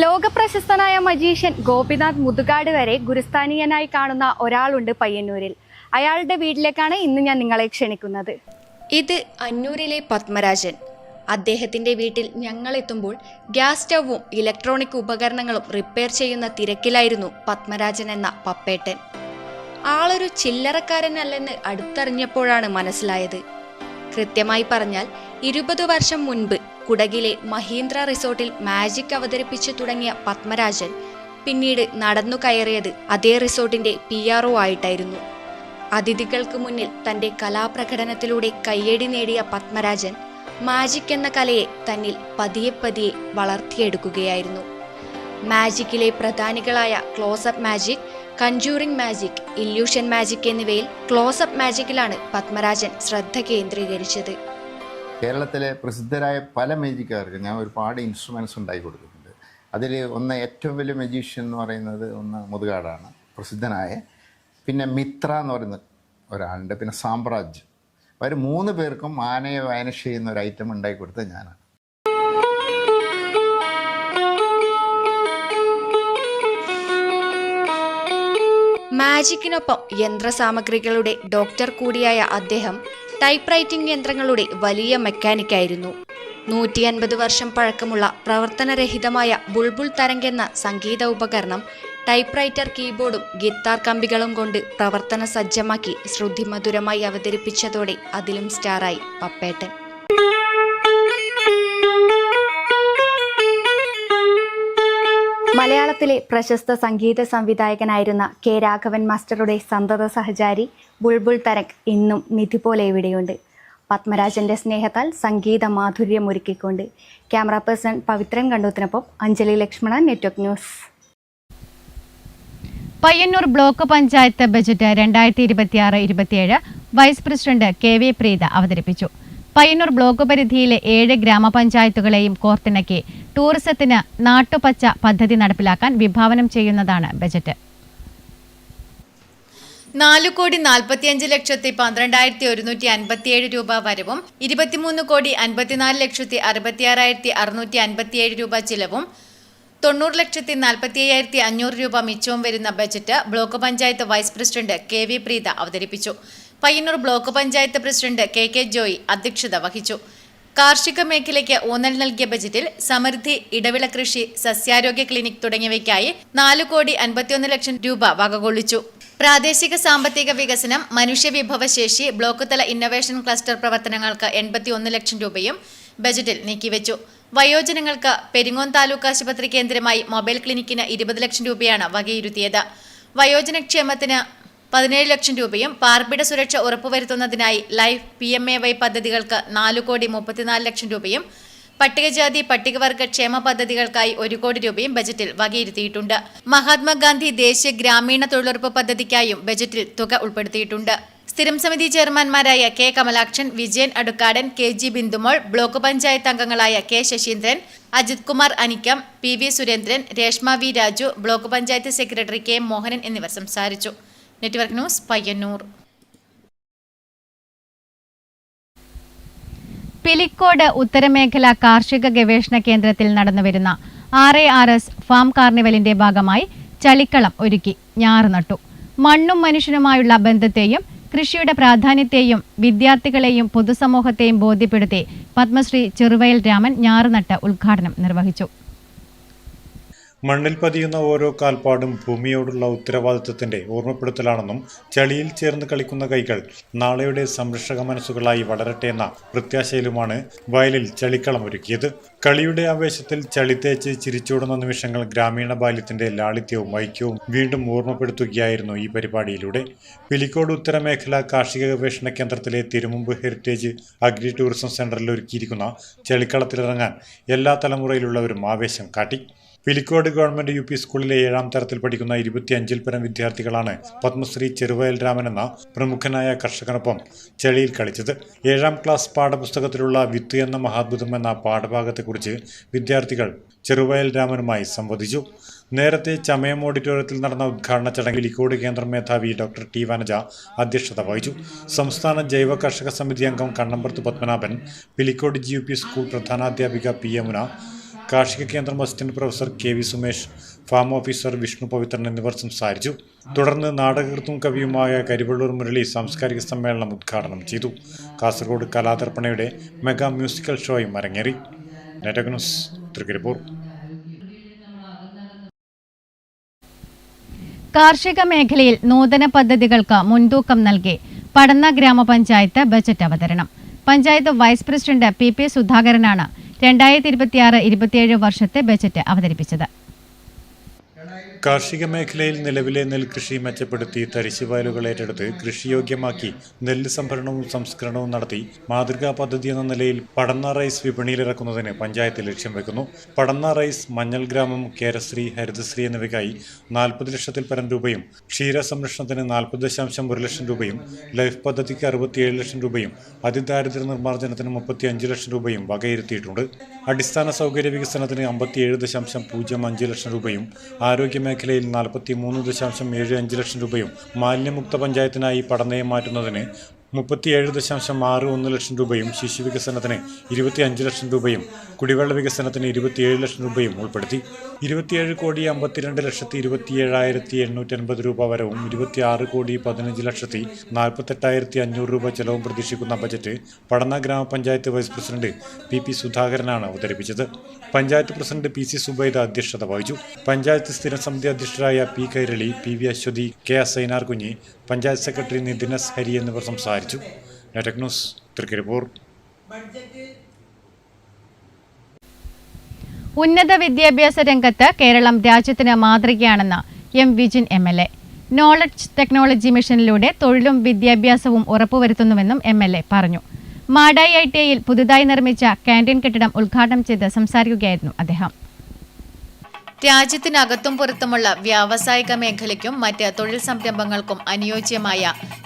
ലോകപ്രശസ്തനായ മജീഷ്യൻ ഗോപിനാഥ് മുതുകാട് വരെ ഗുരുസ്ഥാനീയനായി കാണുന്ന ഒരാളുണ്ട് പയ്യന്നൂരിൽ. അയാളുടെ വീട്ടിലേക്കാണ് ഇന്ന് ഞാൻ നിങ്ങളെ ക്ഷണിക്കുന്നത്. ഇത് അന്നൂരിലെ പത്മരാജൻ. അദ്ദേഹത്തിന്റെ വീട്ടിൽ ഞങ്ങളെത്തുമ്പോൾ ഗ്യാസ് സ്റ്റൗവും ഇലക്ട്രോണിക് ഉപകരണങ്ങളും റിപ്പയർ ചെയ്യുന്ന തിരക്കിലായിരുന്നു പത്മരാജൻ എന്ന പപ്പേട്ടൻ. ആളൊരു ചില്ലറക്കാരനല്ലെന്ന് അടുത്തറിഞ്ഞപ്പോഴാണ് മനസ്സിലായത്. കൃത്യമായി പറഞ്ഞാൽ 20 വർഷം മുൻപ് കുടകിലെ മഹീന്ദ്ര റിസോർട്ടിൽ മാജിക് അവതരിപ്പിച്ചു തുടങ്ങിയ പത്മരാജൻ പിന്നീട് നടന്നു കയറിയത് അതേ റിസോർട്ടിന്റെ PRO ആയിട്ടായിരുന്നു. അതിഥികൾക്ക് മുന്നിൽ തന്റെ കലാപ്രകടനത്തിലൂടെ കയ്യടി നേടിയ പത്മരാജൻ മാജിക് എന്ന കലയെ തന്നിൽ പതിയെ പതിയെ വളർത്തിയെടുക്കുകയായിരുന്നു. മാജിക്കിലെ പ്രധാനികളായ closeup magic, conjuring magic, illusion magic എന്നിവയിൽ ക്ലോസപ്പ് മാജിക്കിലാണ് പത്മരാജൻ ശ്രദ്ധ കേന്ദ്രീകരിച്ചത്. കേരളത്തിലെ പ്രസിദ്ധരായ പല മാജിക്കാർക്ക് ഞാൻ ഒരുപാട് ഇൻസ്ട്രുമെൻറ്റ്സ് ഉണ്ടാക്കി കൊടുത്തിട്ടുണ്ട്. അതിൽ ഏറ്റവും വലിയ മജീഷ്യൻ എന്ന് പറയുന്നത് മുതുകാടാണ്, പ്രസിദ്ധനായ. പിന്നെ മിത്ര എന്ന് പറയുന്ന ഒരാളുണ്ട്, പിന്നെ സാമ്രാജ്. അവർ 3 പേർക്കും ആനയെ വാനിഷ് ചെയ്യുന്ന ഒരു ഐറ്റം ഉണ്ടാക്കി കൊടുത്തത് ഞാനാണ്. മാജിക്കിനൊപ്പം യന്ത്രസാമഗ്രികളുടെ ഡോക്ടർ കൂടിയായ അദ്ദേഹം ടൈപ്പ് റൈറ്റിംഗ് യന്ത്രങ്ങളുടെ വലിയ മെക്കാനിക്കായിരുന്നു. 150 വർഷം പഴക്കമുള്ള പ്രവർത്തനരഹിതമായ ബുൾബുൾ തരംഗ് എന്ന സംഗീത ഉപകരണം ടൈപ്പ് റൈറ്റർ കീബോർഡും ഗിത്താർ കമ്പികളും കൊണ്ട് പ്രവർത്തന സജ്ജമാക്കി ശ്രുതിമധുരമായി അവതരിപ്പിച്ചതോടെ അതിലും സ്റ്റാറായി പപ്പേട്ടൻ. മലയാളത്തിലെ പ്രശസ്ത സംഗീത സംവിധായകനായിരുന്ന K. രാഘവൻ മാസ്റ്ററുടെ സന്തത സഹചാരി ബുൾബുൾ തരംഗ് ഇന്നും നിധി പോലെ ഇവിടെയുണ്ട്. പത്മരാജന്റെ സ്നേഹത്താൽ സംഗീത മാധുര്യമൊരുക്കിക്കൊണ്ട്. ക്യാമറ പേഴ്സൺ പവിത്രൻ കണ്ടോത്തിനൊപ്പം Anjali Lakshmanan, network news. Payyanur block panchayat budget 2026-27 vice president KV Preetha അവതരിപ്പിച്ചു. പയ്യന്നൂർ ബ്ലോക്ക് പരിധിയിലെ 7 ഗ്രാമപഞ്ചായത്തുകളെയും കോർത്തിണക്കി ടൂറിസത്തിന് നാട്ടുപച്ച പദ്ധതി നടപ്പിലാക്കാൻ വിഭാവനം ചെയ്യുന്നതാണ് ബജറ്റ്. 4,45,12,157 രൂപ വരവും 23,54,66,657 രൂപ ചിലവും 90,45,500 രൂപ മിച്ചവും വരുന്ന budget block panchayat vice president KV Preetha അവതരിപ്പിച്ചു. Payyanur block panchayat president KK Joy അധ്യക്ഷത വഹിച്ചു. കാർഷിക മേഖലയ്ക്ക് ഊന്നൽ നൽകിയ ബജറ്റിൽ സമൃദ്ധി, ഇടവിള കൃഷി, സസ്യാരോഗ്യ ക്ലിനിക് തുടങ്ങിയവയ്ക്കായി 4,51,00,000 രൂപ വകകൊള്ളിച്ചു. പ്രാദേശിക സാമ്പത്തിക വികസനം, മനുഷ്യവിഭവശേഷി, ബ്ലോക്ക് തല ഇന്നൊവേഷൻ ക്ലസ്റ്റർ പ്രവർത്തനങ്ങൾക്ക് 81 ലക്ഷം രൂപയും ബജറ്റിൽ നീക്കിവെച്ചു. വയോജനങ്ങൾക്ക് പെരിങ്ങോം താലൂക്ക് ആശുപത്രി കേന്ദ്രമായി മൊബൈൽ ക്ലിനിക്കിന് 20 ലക്ഷം രൂപയാണ് വകയിരുത്തിയത്. വയോജനക്ഷേമത്തിന് 17 ലക്ഷം രൂപയും പാർപ്പിട സുരക്ഷ ഉറപ്പുവരുത്തുന്നതിനായി ലൈഫ് PMAY പദ്ധതികൾക്ക് 4,34 ലക്ഷം രൂപയും പട്ടികജാതി പട്ടികവർഗ ക്ഷേമ പദ്ധതികൾക്കായി 1 കോടി രൂപയും ബജറ്റിൽ വകയിരുത്തിയിട്ടുണ്ട്. മഹാത്മാഗാന്ധി ദേശീയ ഗ്രാമീണ തൊഴിലുറപ്പ് പദ്ധതിക്കായും ബജറ്റിൽ തുക ഉൾപ്പെടുത്തിയിട്ടുണ്ട്. സ്ഥിരം സമിതി ചെയർമാൻമാരായ K Kamalakshan, Vijayan Adukkadan, KG Bindumol, block panchayat അംഗങ്ങളായ K Sasheendran, Ajith Kumar Anikkam, PV Surendran, Reshma V Raju, block panchayat secretary K Mohanan എന്നിവർ സംസാരിച്ചു. Network news, Payyanur. പിലിക്കോട് ഉത്തരമേഖല കാർഷിക ഗവേഷണ കേന്ദ്രത്തിൽ നടന്നുവരുന്ന RARS ഫാം കാർണിവലിന്റെ ഭാഗമായി ചളിക്കളം ഒരുക്കി ഞാറ് നട്ടു. മണ്ണും മനുഷ്യനുമായുള്ള ബന്ധത്തെയും കൃഷിയുടെ പ്രാധാന്യത്തെയും വിദ്യാർത്ഥികളെയും പൊതുസമൂഹത്തെയും ബോധ്യപ്പെടുത്തി പത്മശ്രീ ചെറുവയൽ രാമൻ ഞാറ് നട്ട് ഉദ്ഘാടനം നിർവഹിച്ചു. മണ്ണിൽ പതിയുന്ന ഓരോ കാൽപ്പാടും ഭൂമിയോടുള്ള ഉത്തരവാദിത്വത്തിന്റെ ഓർമ്മപ്പെടുത്തലാണെന്നും ചളിയിൽ ചേർന്ന് കളിക്കുന്ന കൈകൾ നാളെയുടെ സംരക്ഷക മനസ്സുകളായി വളരട്ടെ എന്ന പ്രത്യാശയിലുമാണ് വയലിൽ ചളിക്കളം ഒരുക്കിയത്. കളിയുടെ ആവേശത്തിൽ ചളി തേച്ച് ചിരിച്ചോടുന്ന നിമിഷങ്ങൾ ഗ്രാമീണ ബാല്യത്തിന്റെ ലാളിത്യവും ഐക്യവും വീണ്ടും ഓർമ്മപ്പെടുത്തുകയായിരുന്നു ഈ പരിപാടിയിലൂടെ. പിലിക്കോട് ഉത്തരമേഖല കാർഷിക ഗവേഷണ കേന്ദ്രത്തിലെ തിരുമുമ്പ് ഹെറിറ്റേജ് അഗ്രി ടൂറിസം സെന്ററിൽ ഒരുക്കിയിരിക്കുന്ന ചളിക്കളത്തിലിറങ്ങാൻ എല്ലാ തലമുറയിലുള്ളവരും ആവേശം കാട്ടി. പിലിക്കോട് ഗവൺമെന്റ് UP സ്കൂളിലെ 7ാം തരത്തിൽ പഠിക്കുന്ന 25-ൽ പരം വിദ്യാർത്ഥികളാണ് പത്മശ്രീ ചെറുവയൽ രാമൻ എന്ന പ്രമുഖനായ കർഷകനൊപ്പം ചളിയിൽ കളിച്ചത്. 7ാം ക്ലാസ് പാഠപുസ്തകത്തിലുള്ള വിത്ത് എന്ന മഹാത്ഭുതം എന്ന പാഠഭാഗത്തെക്കുറിച്ച് വിദ്യാർത്ഥികൾ ചെറുവയൽ രാമനുമായി സംവദിച്ചു. നേരത്തെ ചമയം ഓഡിറ്റോറിയത്തിൽ നടന്ന ഉദ്ഘാടന ചടങ്ങിൽ പിലിക്കോട് കേന്ദ്രം മേധാവി ഡോക്ടർ T വനജ അധ്യക്ഷത വഹിച്ചു. സംസ്ഥാന ജൈവ കർഷക സമിതി അംഗം കണ്ണമ്പർത്ത് പത്മനാഭൻ, പിലിക്കോട് GUP സ്കൂൾ പ്രധാനാധ്യാപിക P യമുന, കാർഷിക കേന്ദ്രം assistant professor KV Sumesh, farm officer Vishnu Pavithran എന്നിവർ സംസാരിച്ചു. തുടർന്ന് നാടകകൃത്തും കവിയുമായ കരിവള്ളൂർ മുരളി സാംസ്കാരിക സമ്മേളനം ഉദ്ഘാടനം ചെയ്തു. കാസർഗോഡ് കലാതർപ്പണയുടെ മെഗാ മ്യൂസിക്കൽ ഷോയും അരങ്ങേറി. Network news, Thrikaripur. കാർഷിക മേഖലയിൽ നൂതന പദ്ധതികൾക്ക് മുൻതൂക്കം നൽകി പടന്ന ഗ്രാമപഞ്ചായത്ത് ബജറ്റ് അവതരണം. പഞ്ചായത്ത് വൈസ് പ്രസിഡന്റ് PP സുധാകരനാണ് 2026-27 വർഷത്തെ ബജറ്റ് അവതരിപ്പിച്ചത്. കാർഷിക മേഖലയിൽ നിലവിലെ നെൽകൃഷി മെച്ചപ്പെടുത്തി തരിശു വയലുകൾ ഏറ്റെടുത്ത് കൃഷിയോഗ്യമാക്കി നെല്ല് സംഭരണവും സംസ്കരണവും നടത്തി മാതൃകാ പദ്ധതി എന്ന നിലയിൽ പടന്ന റൈസ് വിപണിയിലിറക്കുന്നതിന് പഞ്ചായത്ത് ലക്ഷ്യം വെക്കുന്നു. പടന്ന റൈസ്, മഞ്ഞൾ ഗ്രാമം, കേരശ്രീ, ഹരിതശ്രീ എന്നിവയ്ക്കായി 40 ലക്ഷത്തിൽ പരം രൂപയും, ക്ഷീര സംരക്ഷണത്തിന് 40.1 ലക്ഷം രൂപയും, ലൈഫ് പദ്ധതിക്ക് 67 ലക്ഷം രൂപയും, അതിദാരിദ്ര്യ നിർമ്മാർജ്ജനത്തിന് 35 ലക്ഷം രൂപയും വകയിരുത്തിയിട്ടുണ്ട്. അടിസ്ഥാന സൗകര്യ വികസനത്തിന് 57.05 ലക്ഷം രൂപയും, ആരോഗ്യ മേഖലയിൽ 43.75 ലക്ഷം രൂപയും, മാലിന്യമുക്ത പഞ്ചായത്തിനായി പടന്നയെ മാറ്റുന്നതിന് 37.61 ലക്ഷം രൂപയും, ശിശു വികസനത്തിന് 25 ലക്ഷം രൂപയും, കുടിവെള്ള വികസനത്തിന് 27 ലക്ഷം രൂപയും ഉൾപ്പെടുത്തി. 27,52,27,880 രൂപ വരവും 26,15,48,500 രൂപ ചെലവും പ്രതീക്ഷിക്കുന്ന ബജറ്റ് പടന്ന ഗ്രാമപഞ്ചായത്ത് വൈസ് പ്രസിഡന്റ് PP സുധാകരനാണ് അവതരിപ്പിച്ചത്. പഞ്ചായത്ത് പ്രസിഡന്റ് PC സുബൈദ അധ്യക്ഷത വഹിച്ചു. പഞ്ചായത്ത് സ്ഥിരം സമിതി അധ്യക്ഷരായ P Kairali, PV Aswathy, K Asainar Kunhi, panchayat secretary Nithin S Hari എന്നിവർ സംസാരിച്ചു. Network news, Trikaripur. ഉന്നത വിദ്യാഭ്യാസ രംഗത്ത് കേരളം രാജ്യത്തിന് മാതൃകയാണെന്ന് M Vijin MLA. Knowledge technology മിഷനിലൂടെ തൊഴിലും വിദ്യാഭ്യാസവും ഉറപ്പുവരുത്തുന്നുവെന്നും MLA പറഞ്ഞു. മാടായി ITIയിൽ പുതുതായി നിർമ്മിച്ച ക്യാന്റീൻ കെട്ടിടം ഉദ്ഘാടനം ചെയ്ത് സംസാരിക്കുകയായിരുന്നു അദ്ദേഹം. രാജ്യത്തിനകത്തും പുറത്തുമുള്ള വ്യാവസായിക മേഖലയ്ക്കും മറ്റ് തൊഴിൽ സംരംഭങ്ങൾക്കും അനുയോജ്യമായ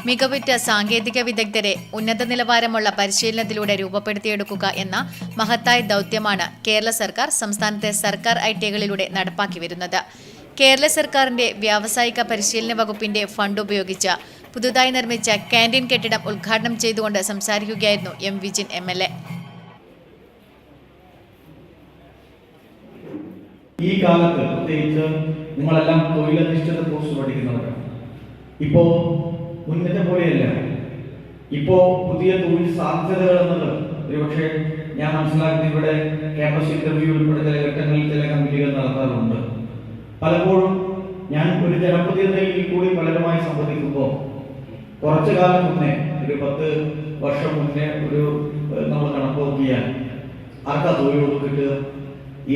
മികവുറ്റ സാങ്കേതിക വിദഗ്ധരെ ഉന്നത നിലവാരമുള്ള പരിശീലനത്തിലൂടെ രൂപപ്പെടുത്തിയെടുക്കുക എന്ന മഹത്തായ ദൗത്യമാണ് കേരള സർക്കാർ സംസ്ഥാനത്തെ സർക്കാർ ITIകളിലൂടെ നടപ്പാക്കി വരുന്നത്. കേരള സർക്കാരിന്റെ വ്യാവസായിക പരിശീലന വകുപ്പിന്റെ ഫണ്ട് ഉപയോഗിച്ച് പുതുതായി നിർമ്മിച്ച ക്യാന്റീൻ കെട്ടിടം ഉദ്ഘാടനം ചെയ്തുകൊണ്ട് സംസാരിക്കുകയായിരുന്നു M വിജിൻ MLA. ഈ കാലത്ത് പ്രത്യേകിച്ച് നിങ്ങളെല്ലാം തൊഴിലധിഷ്ഠിത കോഴ്സ് പഠിക്കുന്നവരാണ്. ഇപ്പോൾ മുന്നത്തെ പോലെയല്ല. ഇപ്പോൾ പുതിയ തൊഴിൽ സാധ്യതകൾ എന്നത് ഒരുപക്ഷെ ഞാൻ മനസ്സിലാക്കുന്ന ഇവിടെ ക്യാമ്പസ് ഇന്റർവ്യൂ ഉൾപ്പെടെ ചില ഘട്ടങ്ങളിൽ ചില കമ്പനികൾ നടത്താറുണ്ട്. പലപ്പോഴും ഞാൻ ഒരു ജനപ്രതിനിധിയിൽ കൂടി പലരുമായി സംവദിക്കുമ്പോൾ കുറച്ചു കാലം മുന്നേ, ഒരു 10 വർഷം മുന്നേ നമ്മൾ കണക്ക് നോക്കിയാൽ ആർക്കാ തൊഴിൽ കിട്ടുക?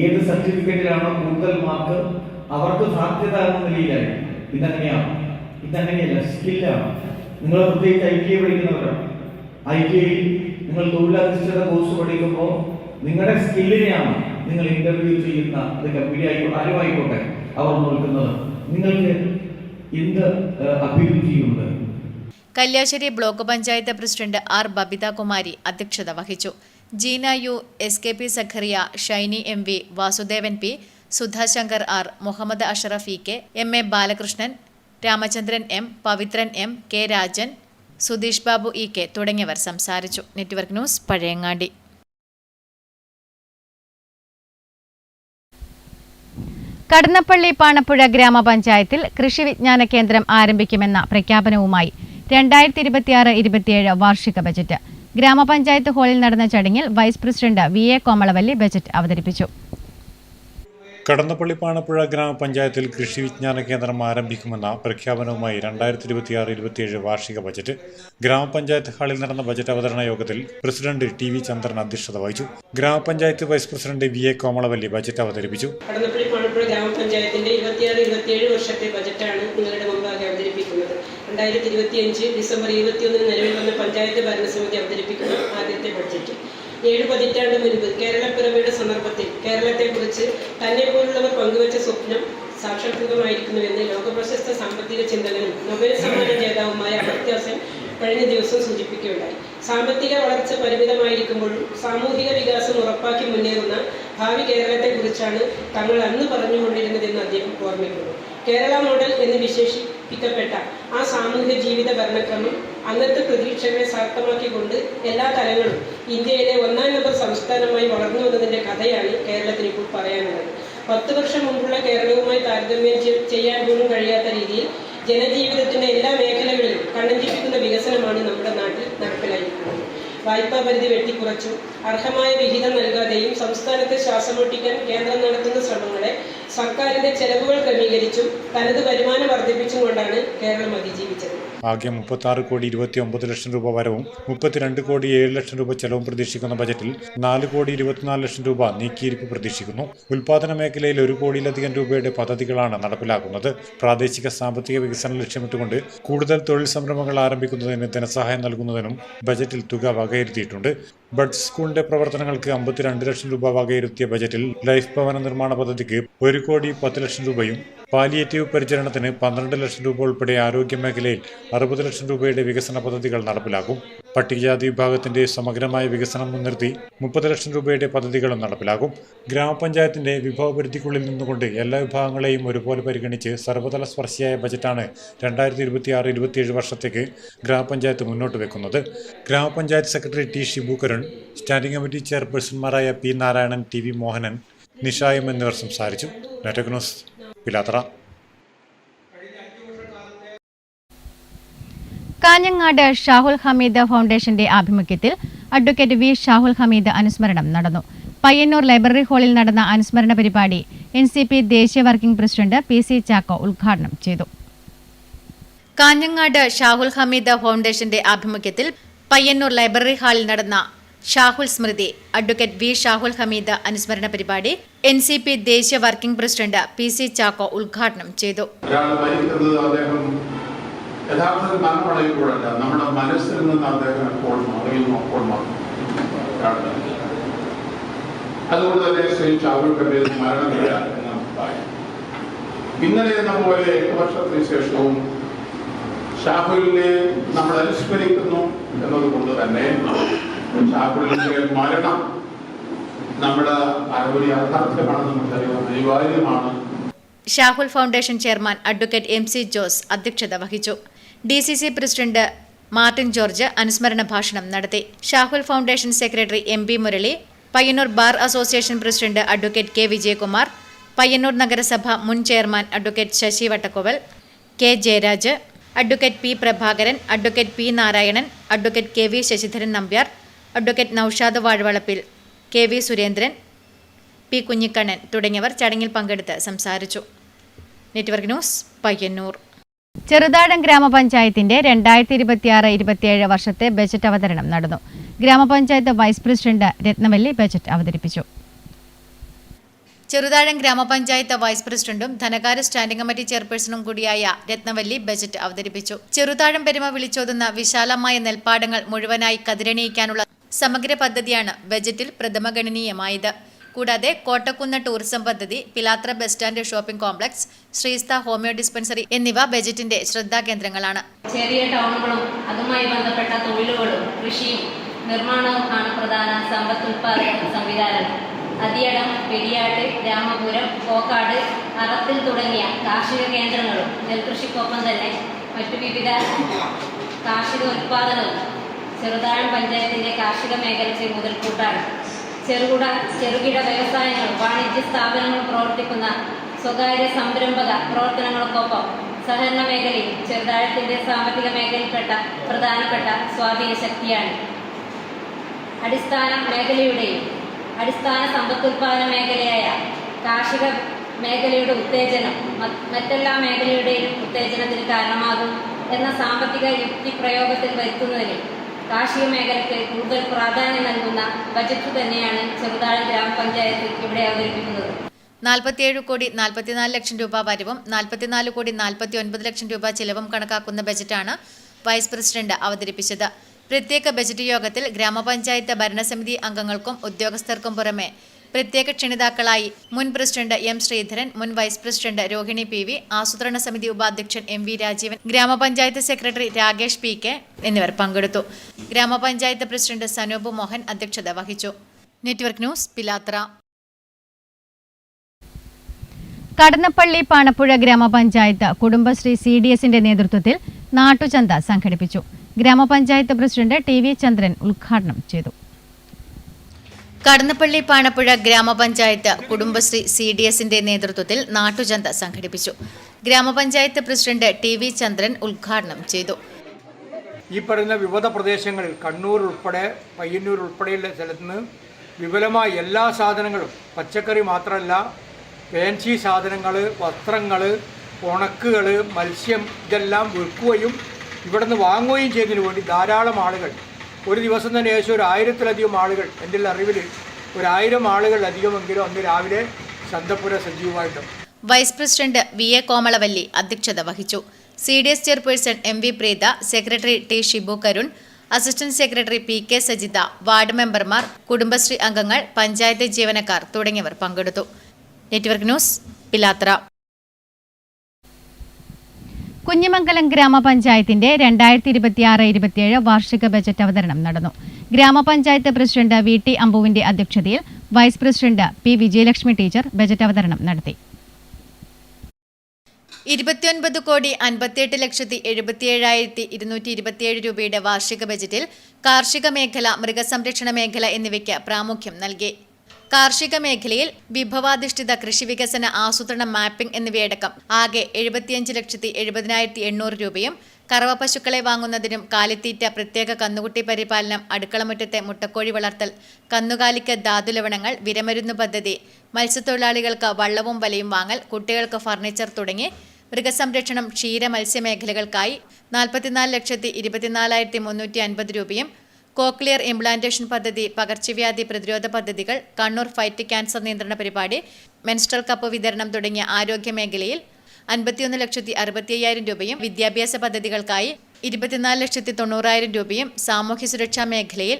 ഏത് സർട്ടിഫിക്കറ്റിലാണോ കൂടുതൽ മാർക്ക് അവർക്ക് സാധ്യത എന്ന നിലയിലായി. ഇതങ്ങനെയല്ല, സ്കില്ലാണ്. നിങ്ങൾ പ്രത്യേകിച്ച് ITI പഠിക്കുന്നവരാണ്. ITI നിങ്ങൾ തൊഴിലധിഷ്ഠിത കോഴ്സ് പഠിക്കുമ്പോൾ നിങ്ങളുടെ സ്കില്ലിനെയാണ് നിങ്ങൾ ഇന്റർവ്യൂ ചെയ്യുന്ന കമ്പനി ആരുമായിക്കോട്ടെ അവർ നോക്കുന്നത്. നിങ്ങൾക്ക് എന്ത് അഭിരുചിയുണ്ട്? Kalliasseri block panchayat president R Babitha Kumari അധ്യക്ഷത വഹിച്ചു. Jeena U, SKP Zacharia, Shiny MV, Vasudevan P, Sudhashankar R, Muhammad Ashraf EK, MA Balakrishnan, Ramachandran M, Pavithran M, K Rajan, Sudheesh Babu EK തുടങ്ങിയവർ സംസാരിച്ചു. Network news, Pazhayangadi. കടന്നപ്പള്ളി പാണപ്പുഴ ഗ്രാമപഞ്ചായത്തിൽ കൃഷി വിജ്ഞാന കേന്ദ്രം ആരംഭിക്കുമെന്ന പ്രഖ്യാപനവുമായി 2026-27 വാർഷിക ബജറ്റ്. ഗ്രാമപഞ്ചായത്ത് ഹാളിൽ നടന്ന ചടങ്ങിൽ vice president VA Komalavalli budget അവതരിപ്പിച്ചു. കടന്നപ്പള്ളി പാണപ്പുഴ ഗ്രാമപഞ്ചായത്തിൽ കൃഷി വിജ്ഞാന കേന്ദ്രം ആരംഭിക്കുമെന്ന പ്രഖ്യാപനവുമായി 2026-27 വാർഷിക ബജറ്റ്. ഗ്രാമപഞ്ചായത്ത് ഹാളിൽ നടന്ന ബജറ്റ് അവതരണ യോഗത്തിൽ പ്രസിഡന്റ് TV ചന്ദ്രൻ അധ്യക്ഷത വഹിച്ചു. ഗ്രാമപഞ്ചായത്ത് vice president VA Komalavalli budget അവതരിപ്പിച്ചു. കടന്നപ്പള്ളി പാണപ്പുഴ ഗ്രാമപഞ്ചായത്തിന്റെ 26-27 വർഷത്തെ ബജറ്റാണ് നിങ്ങളുടെ മുമ്പാകെ അവതരിപ്പിക്കുന്നത്. 2025 ഡിസംബർ 21 നിലവിൽ വന്ന പഞ്ചായത്ത് ഭരണസമിതി അവതരിപ്പിക്കുന്ന ആദ്യത്തെ ബഡ്ജറ്റ്. 7 പതിറ്റാണ്ട് മുൻപ് കേരളപ്പിറവിയുടെ സന്ദർഭത്തിൽ കേരളത്തെക്കുറിച്ച് തന്നെ പോലുള്ളവർ പങ്കുവച്ച സ്വപ്നം സാക്ഷാത്കൃതമായിരിക്കുന്നുവെന്ന് ലോകപ്രശസ്ത സാമ്പത്തിക ചിന്തകനും നൊബേൽ സമ്മാന ജേതാവുമായ അമർത്യ സെൻ കഴിഞ്ഞ ദിവസം സൂചിപ്പിക്കുകയുണ്ടായി. സാമ്പത്തിക വളർച്ച പരിമിതമായിരിക്കുമ്പോഴും സാമൂഹിക വികാസം ഉറപ്പാക്കി മുന്നേറുന്ന ഭാവി കേരളത്തെക്കുറിച്ചാണ് തങ്ങൾ അന്ന് പറഞ്ഞുകൊണ്ടിരുന്നതെന്ന് അദ്ദേഹം ഓർമ്മിക്കുന്നു. കേരള മോഡൽ എന്ന് വിശേഷിപ്പിക്കപ്പെട്ട ആ സാമൂഹ്യ ജീവിത ഭരണക്രമം അന്നത്തെ പ്രതീക്ഷകളെ സാർത്ഥമാക്കിക്കൊണ്ട് എല്ലാ തലങ്ങളും ഇന്ത്യയിലെ 1ാം നമ്പർ സംസ്ഥാനമായി വളർന്നു വന്നതിൻ്റെ കഥയാണ് കേരളത്തിന് ഇപ്പോൾ പറയാനുള്ളത്. 10 വർഷം മുമ്പുള്ള കേരളവുമായി താരതമ്യം ചെയ്യാൻ പോലും കഴിയാത്ത രീതിയിൽ ജനജീവിതത്തിന്റെ എല്ലാ മേഖലകളിലും കണ്ണഞ്ചിപ്പിക്കുന്ന വികസനമാണ് നമ്മുടെ നാട്ടിൽ നടപ്പിലായിരിക്കുന്നത്. വായ്പാ പരിധി വെട്ടിക്കുറച്ചും അർഹമായ വിഹിതം നൽകാതെയും സംസ്ഥാനത്തെ ശ്വാസമുട്ടിക്കാൻ കേന്ദ്രം നടത്തുന്ന ശ്രമങ്ങളെ സർക്കാരിന്റെ ചെലവുകൾ ക്രമീകരിച്ചും തനത് വരുമാനം വർദ്ധിപ്പിച്ചും കൊണ്ടാണ് കേരളം അതിജീവിച്ചത്. ആകെ 36,29,00,000 രൂപ വരവും 32,07,00,000 രൂപ ചെലവും പ്രതീക്ഷിക്കുന്ന ബജറ്റിൽ 4,24,00,000 രൂപ നീക്കിയിരിപ്പ് പ്രതീക്ഷിക്കുന്നു. ഉൽപാദന മേഖലയിൽ 1 കോടിയിലധികം രൂപയുടെ പദ്ധതികളാണ് നടപ്പിലാക്കുന്നത്. പ്രാദേശിക സാമ്പത്തിക വികസനം ലക്ഷ്യമിട്ടുകൊണ്ട് കൂടുതൽ തൊഴിൽ സംരംഭങ്ങൾ ആരംഭിക്കുന്നതിന് ധനസഹായം നൽകുന്നതിനും ബജറ്റിൽ തുക വകയിരുത്തിയിട്ടുണ്ട്. ബഡ് സ്കൂളിന്റെ പ്രവർത്തനങ്ങൾക്ക് 52 ലക്ഷം രൂപ വകയിരുത്തിയ ബജറ്റിൽ ലൈഫ് ഭവന നിർമ്മാണ പദ്ധതിക്ക് 1,10,00,000 രൂപയും പാലിയേറ്റീവ് പരിചരണത്തിന് 12 ലക്ഷം രൂപ ഉൾപ്പെടെ ആരോഗ്യ മേഖലയിൽ 60 ലക്ഷം രൂപയുടെ വികസന പദ്ധതികൾ നടപ്പിലാക്കും. പട്ടികജാതി വിഭാഗത്തിന്റെ സമഗ്രമായ വികസനം മുൻനിർത്തി 30 ലക്ഷം രൂപയുടെ പദ്ധതികളും നടപ്പിലാക്കും. ഗ്രാമപഞ്ചായത്തിന്റെ വിഭവപരിധിക്കുള്ളിൽ നിന്നുകൊണ്ട് എല്ലാ വിഭാഗങ്ങളെയും ഒരുപോലെ പരിഗണിച്ച് സർവ്വതല സ്പർശിയായ ബജറ്റാണ് 2026-27 വർഷത്തേക്ക് ഗ്രാമപഞ്ചായത്ത് മുന്നോട്ട് വെക്കുന്നത്. Grama panchayat secretary T. Shibukaran, standing committee ചെയർപേഴ്സൺമാരായ P. നാരായണൻ, TV മോഹനൻ, നിഷായം എന്നിവർ സംസാരിച്ചു. Network news, Pilathara. കാഞ്ഞങ്ങാട് ഷാഹുൽ ഹമീദ് ഫൗണ്ടേഷന്റെ ആഭിമുഖ്യത്തിൽ അഡ്വക്കേറ്റ് V. ഷാഹുൽ ഹമീദ് അനുസ്മരണം നടന്നു. പയ്യന്നൂർ ലൈബ്രറി ഹാളിൽ നടന്ന അനുസ്മരണ പരിപാടി NCP ദേശീയ വർക്കിംഗ് പ്രസിഡന്റ് PC ചാക്കോ ഉദ്ഘാടനം ചെയ്തു. കാഞ്ഞങ്ങാട് ഷാഹുൽ ഹമീദ് ഫൗണ്ടേഷന്റെ ആഭിമുഖ്യത്തിൽ പയ്യന്നൂർ ലൈബ്രറി ഹാളിൽ നടന്ന ഷാഹുൽ സ്മൃതി അഡ്വക്കേറ്റ് V. ഷാഹുൽ ഹമീദ് അനുസ്മരണ പരിപാടി NCP ദേശീയ വർക്കിംഗ് പ്രസിഡന്റ് PC ചാക്കോ ഉദ്ഘാടനം ചെയ്തു. യഥാർത്ഥത്തിൽ മരണമടയുമ്പോഴല്ല, നമ്മുടെ മനസ്സിൽ നിന്ന് അദ്ദേഹം എപ്പോൾ അറിയുന്നു അപ്പോൾ മാത്രം. അതുകൊണ്ട് തന്നെ ശ്രീ ഷാഹുൽ ഹമീദ് മരണമില്ല എന്ന അഭിപ്രായം. ഇന്നലെ എന്ന പോലെ 8 വർഷത്തിന് ശേഷവും ഷാഹുലിനെ നമ്മൾ അനുസ്മരിക്കുന്നു എന്നതുകൊണ്ട് തന്നെ ഷാഹുലിന്റെ മരണം നമ്മുടെ ഒരു യാഥാർത്ഥ്യമാണെന്ന് നമുക്കറിയാം, അനിവാര്യമാണ്. Shahul foundation chairman advocate MC Jose അധ്യക്ഷത വഹിച്ചു. DCC പ്രസിഡന്റ് മാർട്ടിൻ ജോർജ് അനുസ്മരണ ഭാഷണം നടത്തി. Shahul foundation secretary MB Murali, Payyanur bar association president advocate K. Vijayakumar, Payyanur നഗരസഭ മുൻ chairman advocate Sasi Vattakkoval, K. Jayaraj, advocate P. Prabhakaran, advocate P. Narayanan, advocate KV. Sasidharan Nambiar, advocate Noushad Vazhavalappil, KV. Surendran, P. Kunhikannan തുടങ്ങിയവർ ചടങ്ങിൽ പങ്കെടുത്ത് സംസാരിച്ചു. Network news Payyanur. ചെറുതാഴം ഗ്രാമപഞ്ചായത്തിന്റെ 2026-27 വർഷത്തെ ബജറ്റ് അവതരണം നടന്നു. ഗ്രാമപഞ്ചായത്ത് വൈസ് പ്രസിഡന്റ് രത്നവല്ലി ബജറ്റ് അവതരിപ്പിച്ചു. ചെറുതാഴം ഗ്രാമപഞ്ചായത്ത് വൈസ് പ്രസിഡന്റും ധനകാര്യ സ്റ്റാൻഡിംഗ് കമ്മിറ്റി ചെയർപേഴ്സണും കൂടിയായ രത്നവല്ലി ബജറ്റ് അവതരിപ്പിച്ചു. ചെറുതാഴം പെരുമ വിളിച്ചോതുന്ന വിശാലമായ നെൽപ്പാടങ്ങൾ മുഴുവനായി കതിരണിയിക്കാനുള്ള സമഗ്ര പദ്ധതിയാണ് ബജറ്റിൽ പ്രഥമഗണനീയമായത്. കൂടാതെ കോട്ടക്കുന്ന് ടൂറിസം പദ്ധതി, Pilathara bus stand shopping complex, Sreestha homoeo dispensary എന്നിവ ബജറ്റിന്റെ ശ്രദ്ധാകേന്ദ്രങ്ങളാണ്. ചെറിയ ടൗണുകളും അതുമായി ബന്ധപ്പെട്ട തൊഴിലുകളും കൃഷിയും നിർമ്മാണവുമാണ് പ്രധാന സമ്പത്ത് ഉത്പാദന സംവിധാനങ്ങൾ. അതിയടം, പെരിയാട്ട്, രാമപുരം, കോക്കാട്, അറത്തിൽ തുടങ്ങിയ കാർഷിക കേന്ദ്രങ്ങളും നെൽകൃഷിക്കൊപ്പം തന്നെ മറ്റു വിവിധ കാർഷിക ഉത്പാദനവും ചെറുതാഴം പഞ്ചായത്തിന്റെ കാർഷിക മേഖലയ്ക്ക് മുതൽക്കൂട്ടാണ്. ചെറുകിട വ്യവസായങ്ങളും വാണിജ്യ സ്ഥാപനങ്ങളും പ്രവർത്തിക്കുന്ന സ്വകാര്യ സംരംഭക പ്രവർത്തനങ്ങൾക്കൊപ്പം സഹകരണ മേഖലയും ചെറുതാഴത്തിന്റെ സാമ്പത്തിക മേഖലയിൽപ്പെട്ട പ്രധാനപ്പെട്ട സ്വാധീന ശക്തിയാണ്. അടിസ്ഥാന സമ്പത്തുൽപാദന മേഖലയായ കാർഷിക മേഖലയുടെ ഉത്തേജനം മറ്റെല്ലാ മേഖലയുടെയും ഉത്തേജനത്തിന് കാരണമാകും എന്ന സാമ്പത്തിക യുക്തി പ്രയോഗത്തിൽ വരുത്തുന്നതിന് കാർഷിക മേഖലയ്ക്ക് കൂടുതൽ പ്രാധാന്യം നൽകുന്ന ബജറ്റ് തന്നെയാണ് ചെറുതാഴം ഗ്രാമപഞ്ചായത്ത് ഇവിടെ അവതരിപ്പിക്കുന്നത്. 47,44 ലക്ഷം രൂപ വരവും 44,49 ലക്ഷം രൂപ ചിലവും കണക്കാക്കുന്ന ബജറ്റാണ് വൈസ് പ്രസിഡന്റ് അവതരിപ്പിച്ചത്. പ്രത്യേക ബജറ്റ് യോഗത്തിൽ ഗ്രാമപഞ്ചായത്ത് ഭരണസമിതി അംഗങ്ങൾക്കും ഉദ്യോഗസ്ഥർക്കും പുറമെ പ്രത്യേക ക്ഷണിതാക്കളായി മുൻ പ്രസിഡന്റ് എം ശ്രീധരൻ, മുൻ വൈസ് പ്രസിഡന്റ് രോഹിണി PV, ആസൂത്രണ സമിതി ഉപാധ്യക്ഷൻ MV രാജീവൻ, ഗ്രാമപഞ്ചായത്ത് സെക്രട്ടറി രാകേഷ് PK എന്നിവർ പങ്കെടുത്തു. ഗ്രാമപഞ്ചായത്ത് പ്രസിഡന്റ് സനൂപ് മോഹൻ അധ്യക്ഷത വഹിച്ചു. Network news Pilathara. കടന്നപ്പള്ളി പാണപ്പുഴ ഗ്രാമപഞ്ചായത്ത് കുടുംബശ്രീ CDSന്റെ നേതൃത്വത്തിൽ നാട്ടുചന്ത സംഘടിപ്പിച്ചു. ഗ്രാമപഞ്ചായത്ത് പ്രസിഡന്റ് TV ചന്ദ്രൻ ഉദ്ഘാടനം ചെയ്തു. കടന്നപ്പള്ളി പാണപ്പുഴ ഗ്രാമപഞ്ചായത്ത് കുടുംബശ്രീ CDSന്റെ നേതൃത്വത്തിൽ നാട്ടുചന്ത സംഘടിപ്പിച്ചു. ഗ്രാമപഞ്ചായത്ത് പ്രസിഡന്റ് TV ചന്ദ്രൻ ഉദ്ഘാടനം ചെയ്തു. ഈ പറയുന്ന വിവിധ പ്രദേശങ്ങളിൽ കണ്ണൂർ ഉൾപ്പെടെ പയ്യന്നൂർ ഉൾപ്പെടെയുള്ള സ്ഥലത്ത് നിന്ന് വിപുലമായ എല്ലാ സാധനങ്ങളും, പച്ചക്കറി മാത്രമല്ല ഫാൻസി സാധനങ്ങൾ, വസ്ത്രങ്ങൾ, ഉണക്കുകൾ, മത്സ്യം ഇതെല്ലാം വിൽക്കുകയും ഇവിടെ നിന്ന് വാങ്ങുകയും ചെയ്തതിനു വേണ്ടി ധാരാളം ആളുകൾ, ഒരു ദിവസം തന്നെ ഏകദേശം 1000-ലധികം ആളുകൾ, എൻ്റെ അറിവിൽ 1000 ആളുകൾ അധികമെങ്കിലും അന്ന് രാവിലെ ചന്തപ്പുര സജീവമായിട്ടുണ്ട്. വൈസ് പ്രസിഡന്റ് VA കോമളവല്ലി അധ്യക്ഷത വഹിച്ചു. CDS chairperson MV Preetha, secretary T Shibu Karun, assistant secretary PK Sajitha, ward മെമ്പർമാർ, കുടുംബശ്രീ അംഗങ്ങൾ, പഞ്ചായത്ത് ജീവനക്കാർ തുടങ്ങിയവർ പങ്കെടുത്തു. നെറ്റ്വർക്ക് ന്യൂസ് പിലാത്ര. കുഞ്ഞിമംഗലം ഗ്രാമപഞ്ചായത്തിന്റെ 2026-27 വാർഷിക ബജറ്റ് അവതരണം നടന്നു. ഗ്രാമപഞ്ചായത്ത് പ്രസിഡന്റ് VT അമ്പുവിന്റെ അധ്യക്ഷതയിൽ vice president P Vijayalakshmi teacher budget അവതരണം നടത്തി. 29,58,77,227 രൂപയുടെ വാർഷിക ബജറ്റിൽ കാർഷിക മേഖല, മൃഗസംരക്ഷണ മേഖല എന്നിവയ്ക്ക് പ്രാമുഖ്യം നൽകി. കാർഷിക മേഖലയിൽ വിഭവാധിഷ്ഠിത കൃഷി വികസന ആസൂത്രണ മാപ്പിംഗ് എന്നിവയടക്കം ആകെ 75,70,800 രൂപയും, കറവ പശുക്കളെ വാങ്ങുന്നതിനും കാലിത്തീറ്റ, പ്രത്യേക കന്നുകുട്ടി പരിപാലനം, അടുക്കളമുറ്റത്തെ മുട്ടക്കോഴി വളർത്തൽ, കന്നുകാലിക്ക് ധാതുലവണങ്ങൾ, വിരമരുന്ന് പദ്ധതി, മത്സ്യത്തൊഴിലാളികൾക്ക് വള്ളവും വലയും വാങ്ങൽ, കുട്ടികൾക്ക് ഫർണിച്ചർ തുടങ്ങി മൃഗസംരക്ഷണം, ക്ഷീര, മത്സ്യമേഖലകൾക്കായി 44,24,350 രൂപയും, കോക്ലിയർ ഇംപ്ലാന്റേഷൻ പദ്ധതി, പകർച്ചവ്യാധി പ്രതിരോധ പദ്ധതികൾ, കണ്ണൂർ ഫൈറ്റ് ക്യാൻസർ നിയന്ത്രണ പരിപാടി, മെൻസ്ട്രൽ കപ്പ് വിതരണം തുടങ്ങിയ ആരോഗ്യ മേഖലയിൽ 51,65,000 രൂപയും, വിദ്യാഭ്യാസ പദ്ധതികൾക്കായി 24,90,000 രൂപയും, സാമൂഹ്യ സുരക്ഷാ മേഖലയിൽ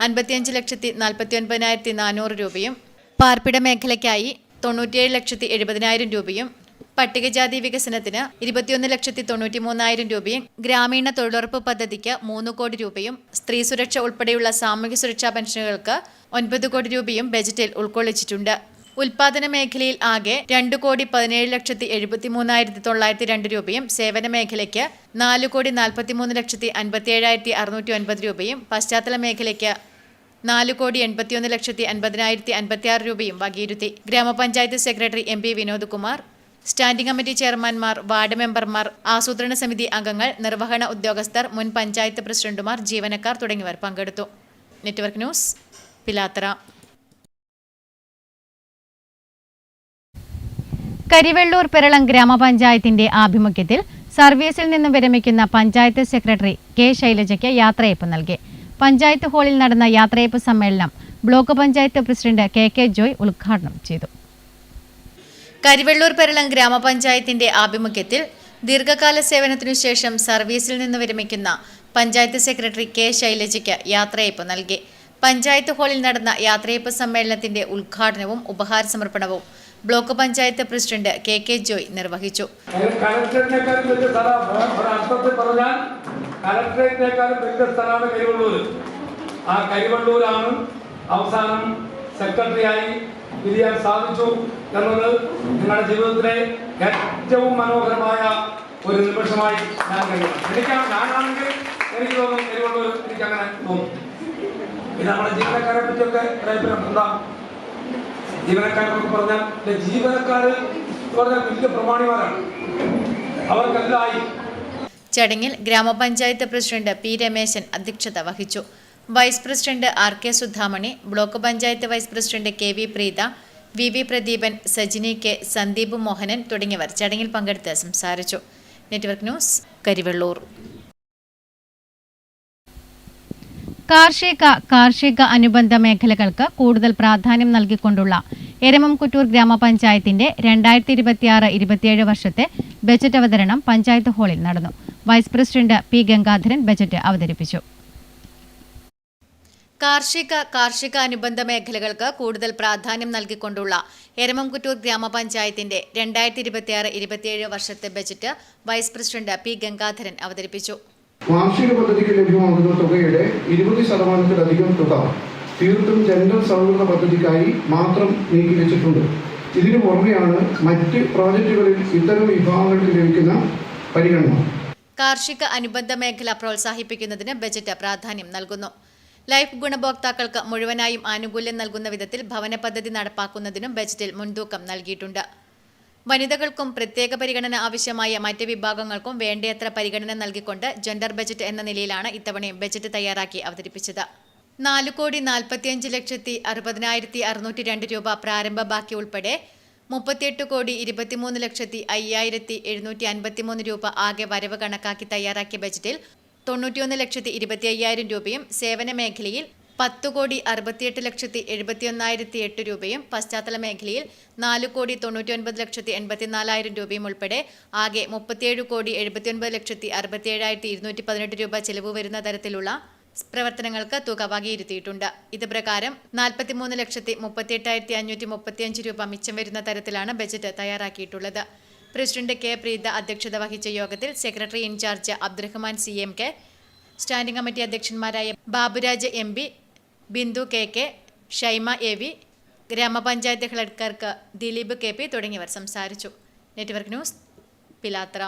55,49,400 രൂപയും, പാർപ്പിട മേഖലയ്ക്കായി 97,70,000 രൂപയും, പട്ടികജാതി വികസനത്തിന് 21,93,000 രൂപയും, ഗ്രാമീണ തൊഴിലുറപ്പ് പദ്ധതിക്ക് 3 കോടി രൂപയും, സ്ത്രീ സുരക്ഷ ഉൾപ്പെടെയുള്ള സാമൂഹ്യ സുരക്ഷാ പെൻഷനുകൾക്ക് 9 കോടി രൂപയും ബജറ്റിൽ ഉൾക്കൊള്ളിച്ചിട്ടുണ്ട്. ഉൽപാദന മേഖലയിൽ ആകെ 2,13,73,902 രൂപയും, സേവന മേഖലയ്ക്ക് 4,43,57,609 രൂപയും, പശ്ചാത്തല മേഖലയ്ക്ക് 4,81,50,56 രൂപയും വകയിരുത്തി. Grama panchayat secretary MP Vinod Kumar, standing committee ചെയർമാൻമാർ, വാർഡ് മെമ്പർമാർ, ആസൂത്രണ സമിതി അംഗങ്ങൾ, നിർവഹണ ഉദ്യോഗസ്ഥർ, മുൻ പഞ്ചായത്ത് പ്രസിഡന്റുമാർ, ജീവനക്കാർ തുടങ്ങിയവർ പങ്കെടുത്തു. Network news Pilathara. കരിവെള്ളൂർ പെരളം ഗ്രാമപഞ്ചായത്തിന്റെ ആഭിമുഖ്യത്തിൽ സർവീസിൽ നിന്നും വിരമിക്കുന്ന പഞ്ചായത്ത് സെക്രട്ടറി കെ ശൈലജയ്ക്ക് യാത്രയയപ്പ് നൽകി. പഞ്ചായത്ത് ഹാളിൽ നടന്ന യാത്രയയപ്പ് സമ്മേളനം block panchayat president K Joy ഉദ്ഘാടനം ചെയ്തു. കരിവെള്ളൂർ പെരളം ഗ്രാമപഞ്ചായത്തിന്റെ ആഭിമുഖ്യത്തിൽ ദീർഘകാല സേവനത്തിനു ശേഷം സർവീസിൽ നിന്ന് വിരമിക്കുന്ന പഞ്ചായത്ത് സെക്രട്ടറി കെ ശൈലജയ്ക്ക് യാത്രയയപ്പ് നൽകി. പഞ്ചായത്ത് ഹാളിൽ നടന്ന യാത്രയയപ്പ് സമ്മേളനത്തിന്റെ ഉദ്ഘാടനവും ഉപഹാര സമർപ്പണവും block panchayat president K Joy നിർവഹിച്ചു. കലക്ടറിനേക്കാളും വലിയ അർത്ഥത്തിൽ പറഞ്ഞാൽ കലക്ടറേറ്റിനേക്കാളും വലിയ സ്ഥലമാണ് കരിവെള്ളൂർ. ആ കരിവെള്ളൂരാണ് അവസാനം സെക്രട്ടറിയായി വിരിയാൻ സാധിച്ചു എന്നത് നിങ്ങളുടെ ജീവിതത്തിലെ ഏറ്റവും മനോഹരമായ ഒരു നിമിഷമായി ഞാൻ കരുതുന്നു. ഞാനാണെങ്കിൽ എനിക്ക് തോന്നുന്നു കരിവെള്ളൂർ എനിക്കങ്ങനെ തോന്നും. പിന്നെ നമ്മുടെ ജീവനക്കാരെ പറ്റിയൊക്കെ അഭിപ്രായം എന്താ? ജീവനക്കാരെന്നൊക്കെ പറഞ്ഞാൽ ജീവനക്കാർ പറഞ്ഞാൽ വലിയ പ്രമാണിമാരാണ്, അവർക്കെല്ലാം. ചടങ്ങിൽ ഗ്രാമപഞ്ചായത്ത് പ്രസിഡന്റ് പി രമേശൻ അധ്യക്ഷത വഹിച്ചു. Vice president K Sudhamani, block panchayat vice president V Preetha, V Pradeepan, Sajini K, Sandeep Mohanan തുടങ്ങിയവർ ചടങ്ങിൽ പങ്കെടുത്ത് സംസാരിച്ചു. Network news, Karivellur. കാർഷിക അനുബന്ധ മേഖലകൾക്ക് കൂടുതൽ പ്രാധാന്യം നൽകിക്കൊണ്ടുള്ള എരമംകുറ്റൂർ ഗ്രാമപഞ്ചായത്തിന്റെ 2026-27 വർഷത്തെ ബജറ്റ് അവതരണം പഞ്ചായത്ത് ഹാളിൽ നടന്നു. Vice president P Gangadharan budget അവതരിപ്പിച്ചു. കാർഷിക അനുബന്ധ മേഖലകൾക്ക് കൂടുതൽ പ്രാധാന്യം നൽകിക്കൊണ്ടുള്ള എരമംകുറ്റൂർ ഗ്രാമപഞ്ചായത്തിന്റെ 2026-27 വർഷത്തെ budget vice president P Gangadharan അവതരിപ്പിച്ചു. വാർഷിക പദ്ധതിക്ക് ലഭ്യമാകുന്ന തുകയുടെ 20% തുക തീർത്തും ജനറൽ സൗഹൃദ പദ്ധതിക്കായി മാത്രം നീക്കിവെച്ചിട്ടുണ്ട്. ഇതിനു പുറമെയാണ് മറ്റ് പ്രോജക്റ്റുകളിൽ ഇത്തരം വിഭാഗങ്ങൾക്ക് ലഭിക്കുന്ന പരിഗണന. കാർഷിക അനുബന്ധ മേഖല പ്രോത്സാഹിപ്പിക്കുന്നതിന് ബജറ്റ് പ്രാധാന്യം നൽകുന്നു. ലൈഫ് ഗുണഭോക്താക്കൾക്ക് മുഴുവനായും ആനുകൂല്യം നൽകുന്ന വിധത്തിൽ ഭവന പദ്ധതി നടപ്പാക്കുന്നതിനും ബജറ്റിൽ മുൻതൂക്കം നൽകിയിട്ടുണ്ട്. വനിതകൾക്കും പ്രത്യേക പരിഗണന ആവശ്യമായ മറ്റ് വിഭാഗങ്ങൾക്കും വേണ്ടയത്ര പരിഗണന നൽകിക്കൊണ്ട് ജെൻഡർ ബജറ്റ് എന്ന നിലയിലാണ് ഇത്തവണയും ബജറ്റ് തയ്യാറാക്കി അവതരിപ്പിച്ചത്. 4,45,60,602 രൂപ പ്രാരംഭ ബാക്കി ഉൾപ്പെടെ 38,23,05,753 രൂപ ആകെ വരവ് കണക്കാക്കി തയ്യാറാക്കിയ ബജറ്റിൽ 91,25,000 രൂപയും സേവന മേഖലയിൽ 10,68,71,008 രൂപയും പശ്ചാത്തല മേഖലയിൽ 4,99,84,000 രൂപയും ഉൾപ്പെടെ ആകെ 37,79,67,218 രൂപ ചെലവ് വരുന്ന തരത്തിലുള്ള പ്രവർത്തനങ്ങൾക്ക് തുക വകയിരുത്തിയിട്ടുണ്ട്. ഇത് പ്രകാരം 43,38,535 രൂപ മിച്ചം വരുന്ന തരത്തിലാണ് ബജറ്റ് തയ്യാറാക്കിയിട്ടുള്ളത്. പ്രസിഡന്റ് കെ പ്രീത അധ്യക്ഷത വഹിച്ച യോഗത്തിൽ secretary in charge Abdurahman CMK, standing committee അധ്യക്ഷന്മാരായ Baburaj MP, Bindu KK, Shaima AV, grama panchayat clerk Dileep KP തുടങ്ങിയവർ സംസാരിച്ചു. Network news, Pilathara.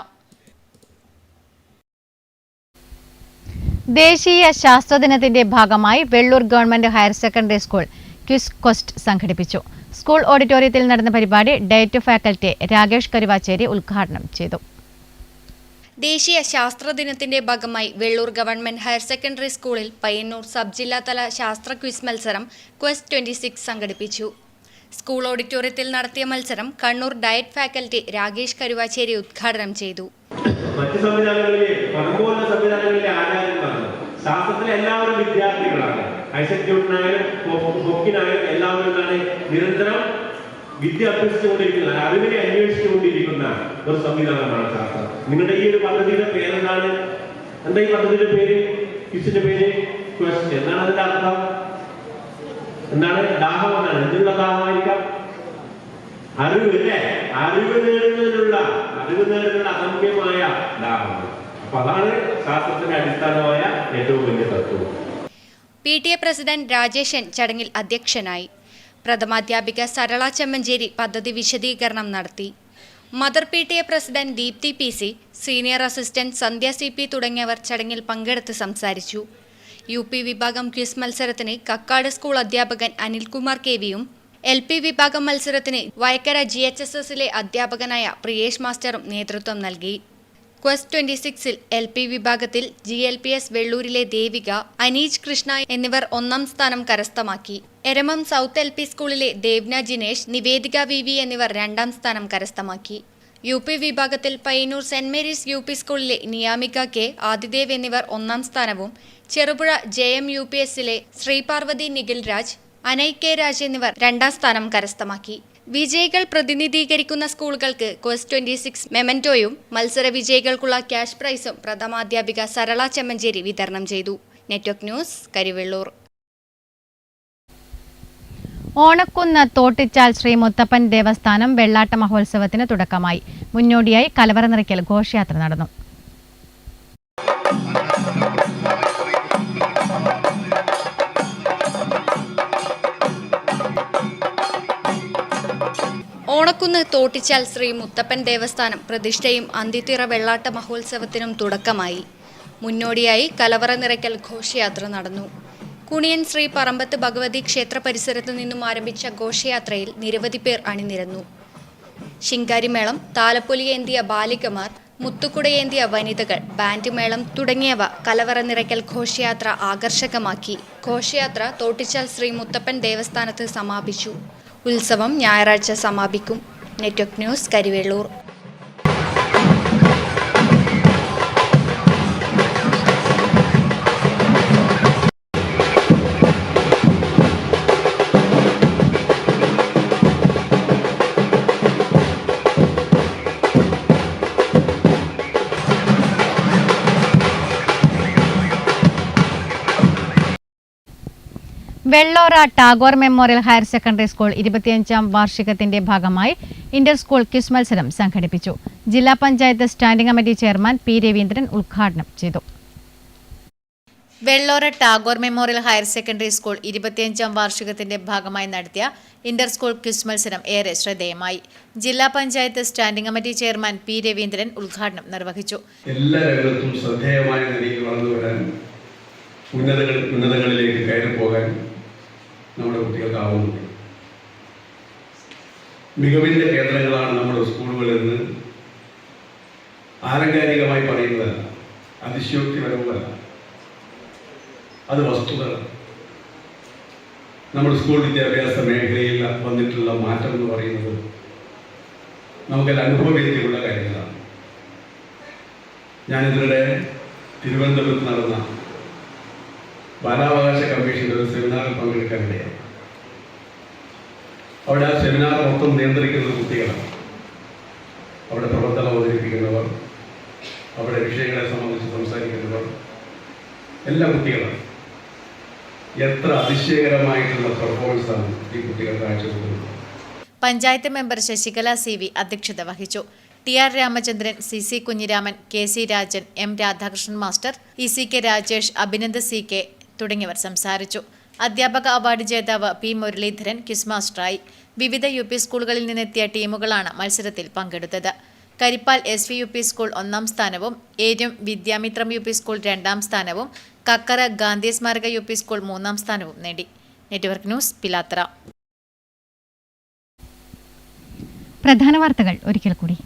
ദേശീയ ശാസ്ത്ര ദിനത്തിന്റെ ഭാഗമായി Vellur government higher secondary school quiz quest സംഘടിപ്പിച്ചു. സ്കൂൾ ഓഡിറ്റോറിയത്തിൽ നടന്ന പരിപാടി ഡയറ്റ് ഫാക്കൽറ്റി രാകേഷ് കരുവാച്ചേരി ഉദ്ഘാടനം ചെയ്തു. ദേശീയ ശാസ്ത്ര ദിനത്തിന്റെ ഭാഗമായി വെള്ളൂർ ഗവൺമെന്റ് ഹയർ സെക്കൻഡറി സ്കൂളിൽ പയ്യന്നൂർ സബ് ജില്ലാതല ശാസ്ത്ര ക്വിസ് മത്സരം ക്വസ്റ്റ് 26 സംഘടിപ്പിച്ചു. സ്കൂൾ ഓഡിറ്റോറിയത്തിൽ നടത്തിയ മത്സരം കണ്ണൂർ ഡയറ്റ് ഫാക്കൽറ്റി രാകേഷ് കരുവാച്ചേരി ഉദ്ഘാടനം ചെയ്തു. മറ്റ് സംവിധാനങ്ങളിലെ പരമ്പോല സംവിധാനങ്ങളിലെ ആചാര്യന്മാരാണ്. ശാസ്ത്രത്തിലെ എല്ലാവരും വിദ്യാർത്ഥികളാണ്. ഹൈസെക്യൂട്ടിനായാലും ബുക്കിനായാലും എല്ലാവരും എന്താണ് നിരന്തരം വിദ്യ അഭ്യസിച്ചുകൊണ്ടിരിക്കുന്ന, അറിവിനെ അന്വേഷിച്ചുകൊണ്ടിരിക്കുന്ന ഒരു സംവിധാനമാണ് ശാസ്ത്രം. നിങ്ങളുടെ ഈ ഒരു പദ്ധതിയുടെ പേരെന്താണ്? എന്താ ഈ പദ്ധതിയുടെ പേര്? ക്വിസിന്റെ പേര് ക്വസ്റ്റ്. എന്താണ് അതിന്റെ അർത്ഥം? എന്താണ്? ദാഹം എന്നാണ്. എന്നുള്ള ദാഹമായിരിക്കാം? അറിവ് അല്ലേ? അറിവ് നേടുന്നതിനുള്ള അഗമ്യമായ ദാഹമാണ്. അപ്പൊ അതാണ് ശാസ്ത്രത്തിന്റെ അടിസ്ഥാനമായ ഏറ്റവും വലിയ തത്വം. PTA പ്രസിഡന്റ് രാജേഷൻ ചടങ്ങിൽ അധ്യക്ഷനായി. പ്രഥമാധ്യാപിക സരള ചെമ്മഞ്ചേരി പദ്ധതി വിശദീകരണം നടത്തി. Mother PTA president Deepthi PC, senior assistant Sandhya CP തുടങ്ങിയവർ ചടങ്ങിൽ പങ്കെടുത്ത് സംസാരിച്ചു. UP വിഭാഗം ക്വിസ് മത്സരത്തിന് കക്കാട് സ്കൂൾ അധ്യാപകൻ അനിൽകുമാർ KVയും LP വിഭാഗം മത്സരത്തിന് വയക്കര GHSSലെ അധ്യാപകനായ പ്രിയേഷ് മാസ്റ്ററും നേതൃത്വം നൽകി. ക്വസ്റ്റ് 26-ൽ LP വിഭാഗത്തിൽ GLPS വെള്ളൂരിലെ ദേവിക, അനീജ് കൃഷ്ണ എന്നിവർ 1ാം സ്ഥാനം കരസ്ഥമാക്കി. എരമം സൗത്ത് LP സ്കൂളിലെ ദേവ്ന ജിനേഷ്, നിവേദിക VV എന്നിവർ 2ാം സ്ഥാനം കരസ്ഥമാക്കി. UP വിഭാഗത്തിൽ പയ്യന്നൂർ സെന്റ് മേരീസ് UP സ്കൂളിലെ നിയാമിക K, ആദിദേവ് എന്നിവർ 1ാം സ്ഥാനവും ചെറുപുഴ JM UPSലെ ശ്രീപാർവതി നിഖിൽ രാജ്, അനൈ K രാജ് എന്നിവർ 2ാം സ്ഥാനം കരസ്ഥമാക്കി. വിജയികൾ പ്രതിനിധീകരിക്കുന്ന സ്കൂളുകൾക്ക് ക്വസ്റ്റ് 26 മെമന്റോയും മത്സര വിജയികൾക്കുള്ള ക്യാഷ് പ്രൈസും പ്രഥമാധ്യാപിക സരള ചെമ്മഞ്ചേരി വിതരണം ചെയ്തു. Network news, Karivellur. ഓണക്കുന്ന് തോട്ടിച്ചാൽ ശ്രീ മുത്തപ്പൻ ദേവസ്ഥാനം വെള്ളാട്ട മഹോത്സവത്തിന് തുടക്കമായി. മുന്നോടിയായി കലവറ നിറയ്ക്കൽ ഘോഷയാത്ര നടന്നു. ഓണക്കുന്ന് തോട്ടിച്ചാൽ ശ്രീ മുത്തപ്പൻ ദേവസ്ഥാനം പ്രതിഷ്ഠയും അന്തിത്തിറ വെള്ളാട്ട മഹോത്സവത്തിനും തുടക്കമായി. മുന്നോടിയായി കലവറ നിറയ്ക്കൽ ഘോഷയാത്ര നടന്നു. കുണിയൻ ശ്രീ പറമ്പത്ത് ഭഗവതി ക്ഷേത്ര പരിസരത്തു നിന്നും ആരംഭിച്ച ഘോഷയാത്രയിൽ നിരവധി പേർ അണിനിരന്നു. ശിങ്കാരിമേളം, താലപ്പൊലിയേന്തിയ ബാലികമാർ, മുത്തുക്കുടയേന്തിയ വനിതകൾ, ബാൻഡ് മേളം തുടങ്ങിയവ കലവറ നിറയ്ക്കൽ ഘോഷയാത്ര ആകർഷകമാക്കി. ഘോഷയാത്ര തോട്ടിച്ചാൽ ശ്രീ മുത്തപ്പൻ ദേവസ്ഥാനത്ത് സമാപിച്ചു. ഉത്സവം ഞായറാഴ്ച സമാപിക്കും. Network news, Karivellur. Vellora Tagore memorial higher secondary school 25ാം വാർഷികത്തിന്റെ ഭാഗമായി ഇന്റർ സ്കൂൾ ക്വിസ് മത്സരം സംഘടിപ്പിച്ചു. ജില്ലാ panchayat standing committee chairman P. Raveendran ഉദ്ഘാടനം ചെയ്തു. Vellora Tagore memorial higher secondary school 25ാം വാർഷികത്തിന്റെ ഭാഗമായി നടത്തിയ ഇന്റർ സ്കൂൾ ക്വിസ് മത്സരം ഏറെ ശ്രദ്ധേയമായി. ജില്ലാ panchayat standing committee chairman P. Raveendran ഉദ്ഘാടനം നിർവഹിച്ചു. എല്ലാ രംഗത്തും ശ്രദ്ധേയമായ നിലയിൽ വളർന്നുവരാൻ, ഉന്നതങ്ങളിലേക്ക് കയറിപ്പോകാൻ നമ്മുടെ കുട്ടികൾക്കാവുന്നുണ്ട്. മികവിൻ്റെ കേന്ദ്രങ്ങളാണ് നമ്മുടെ സ്കൂളുകളെന്ന് ആലങ്കാരികമായി പറയുന്നതല്ല, അതിശയോക്തിപരവുമല്ല, അത് വസ്തുതകളാണ്. നമ്മുടെ സ്കൂൾ വിദ്യാഭ്യാസ മേഖലയിൽ വന്നിട്ടുള്ള മാറ്റം എന്ന് പറയുന്നത് നമുക്കെല്ലാം അനുഭവവേദ്യമുള്ള കാര്യങ്ങളാണ്. ഞാനിതിനിടെ തിരുവനന്തപുരത്ത് നടന്ന ബാലാവകാശ കമ്മീഷൻ്റെ ഒരു സെമിനാറിൽ പങ്കെടുക്കാനിടയായി. അവിടെ ആ സെമിനാർ മൊത്തം നിയന്ത്രിക്കുന്നത് കുട്ടികളാണ്. അവിടെ പ്രവർത്തനം അവതരിപ്പിക്കുന്നവർ, അവിടെ വിഷയങ്ങളെ സംബന്ധിച്ച് സംസാരിക്കുന്നവർ എല്ലാ കുട്ടികളാണ്. എത്ര അതിശയകരമായിട്ടുള്ള പെർഫോമൻസാണ് ഈ കുട്ടികൾ കാഴ്ചവെക്കുന്നത്. പഞ്ചായത്ത് മെമ്പർ ശശികല CV അധ്യക്ഷത വഹിച്ചു. TR Ramachandran, CC Kunhiraman, KC Rajan, M Radhakrishnan master, ECK Rajesh, Abhinand CK തുടങ്ങിയവർ സംസാരിച്ചു. അധ്യാപക അവാർഡ് ജേതാവ് P. മുരളീധരൻ ക്വിസ് മാസ്റ്ററായി. വിവിധ UP സ്കൂളുകളിൽ നിന്നെത്തിയ ടീമുകളാണ് മത്സരത്തിൽ പങ്കെടുത്തത്. കരിപ്പാൽ SV UP സ്കൂൾ 1ാം സ്ഥാനവും ഏര്യം വിദ്യാമിത്രം UP സ്കൂൾ 2ാം സ്ഥാനവും കക്കറ ഗാന്ധി സ്മാരക UP സ്കൂൾ 3ാം സ്ഥാനവും നേടി. Network news, Pilathara. പ്രധാന വാർത്തകൾ ഒരിക്കൽ കൂടി.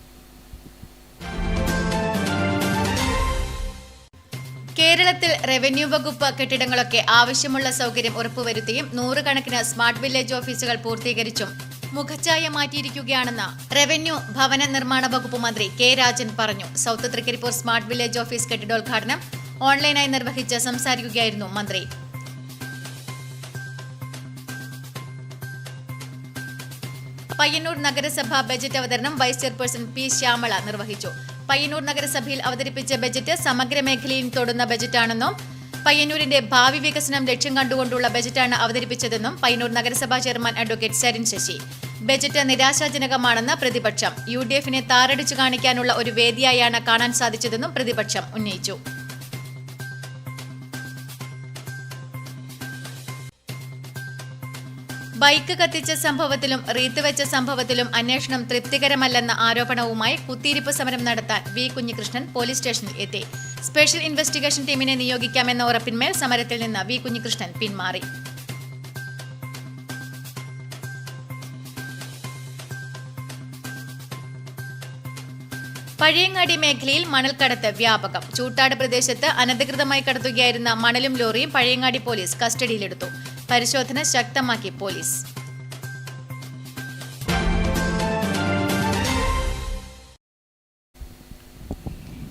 കേരളത്തിൽ റവന്യൂ വകുപ്പ് കെട്ടിടങ്ങളൊക്കെ ആവശ്യമുള്ള സൗകര്യം ഉറപ്പുവരുത്തിയും 100 കണക്കിന് സ്മാർട്ട് വില്ലേജ് ഓഫീസുകൾ പൂർത്തീകരിച്ചും മുഖച്ഛായ മാറ്റിയിരിക്കുകയാണെന്ന് റവന്യൂ ഭവന നിർമ്മാണ വകുപ്പ് മന്ത്രി K. രാജൻ പറഞ്ഞു. South Trikaripur smart village office കെട്ടിടോദ്ഘാടനം ഓൺലൈനായി നിർവഹിച്ച് സംസാരിക്കുകയായിരുന്നു മന്ത്രി. പയ്യന്നൂർ നഗരസഭ ബജറ്റ് അവതരണം വൈസ് ചെയർപേഴ്സൺ P. ശ്യാമള നിർവഹിച്ചു. പയ്യന്നൂർ നഗരസഭയിൽ അവതരിപ്പിച്ച ബജറ്റ് സമഗ്ര മേഖലയിൽ തൊടുന്ന ബജറ്റാണെന്നും പയ്യന്നൂരിന്റെ ഭാവി വികസനം ലക്ഷ്യം കണ്ടുകൊണ്ടുള്ള ബജറ്റാണ് അവതരിപ്പിച്ചതെന്നും പയ്യന്നൂർ നഗരസഭാ chairman advocate Sarin Sasi. Budget നിരാശാജനകമാണെന്ന് പ്രതിപക്ഷം. UDFനെ താറടിച്ചു കാണിക്കാനുള്ള ഒരു വേദിയായാണ് കാണാൻ സാധിച്ചതെന്നും പ്രതിപക്ഷം ഉന്നയിച്ചു. ബൈക്ക് കത്തിച്ച സംഭവത്തിലും റീത്ത് വെച്ച സംഭവത്തിലും അന്വേഷണം തൃപ്തികരമല്ലെന്ന ആരോപണവുമായി കുത്തിയിരിപ്പ് സമരം നടത്താൻ V. കുഞ്ഞികൃഷ്ണൻ പോലീസ് സ്റ്റേഷനിൽ എത്തി. സ്പെഷ്യൽ ഇൻവെസ്റ്റിഗേഷൻ ടീമിനെ നിയോഗിക്കാമെന്ന ഉറപ്പിന്മേൽ സമരത്തിൽ നിന്ന് V. കുഞ്ഞികൃഷ്ണൻ പിന്മാറി. പഴയങ്ങാടി മേഖലയിൽ മണൽക്കടത്ത് വ്യാപകം. ചൂട്ടാട് പ്രദേശത്ത് അനധികൃതമായി കടത്തുകയായിരുന്ന മണലും ലോറിയും പഴയങ്ങാടി പോലീസ് കസ്റ്റഡിയിലെടുത്തു. പരിശോധന ശക്തമാക്കി പോലീസ്.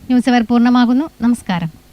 ന്യൂസ് അവർ പൂർണ്ണമാകുന്നു. നമസ്കാരം.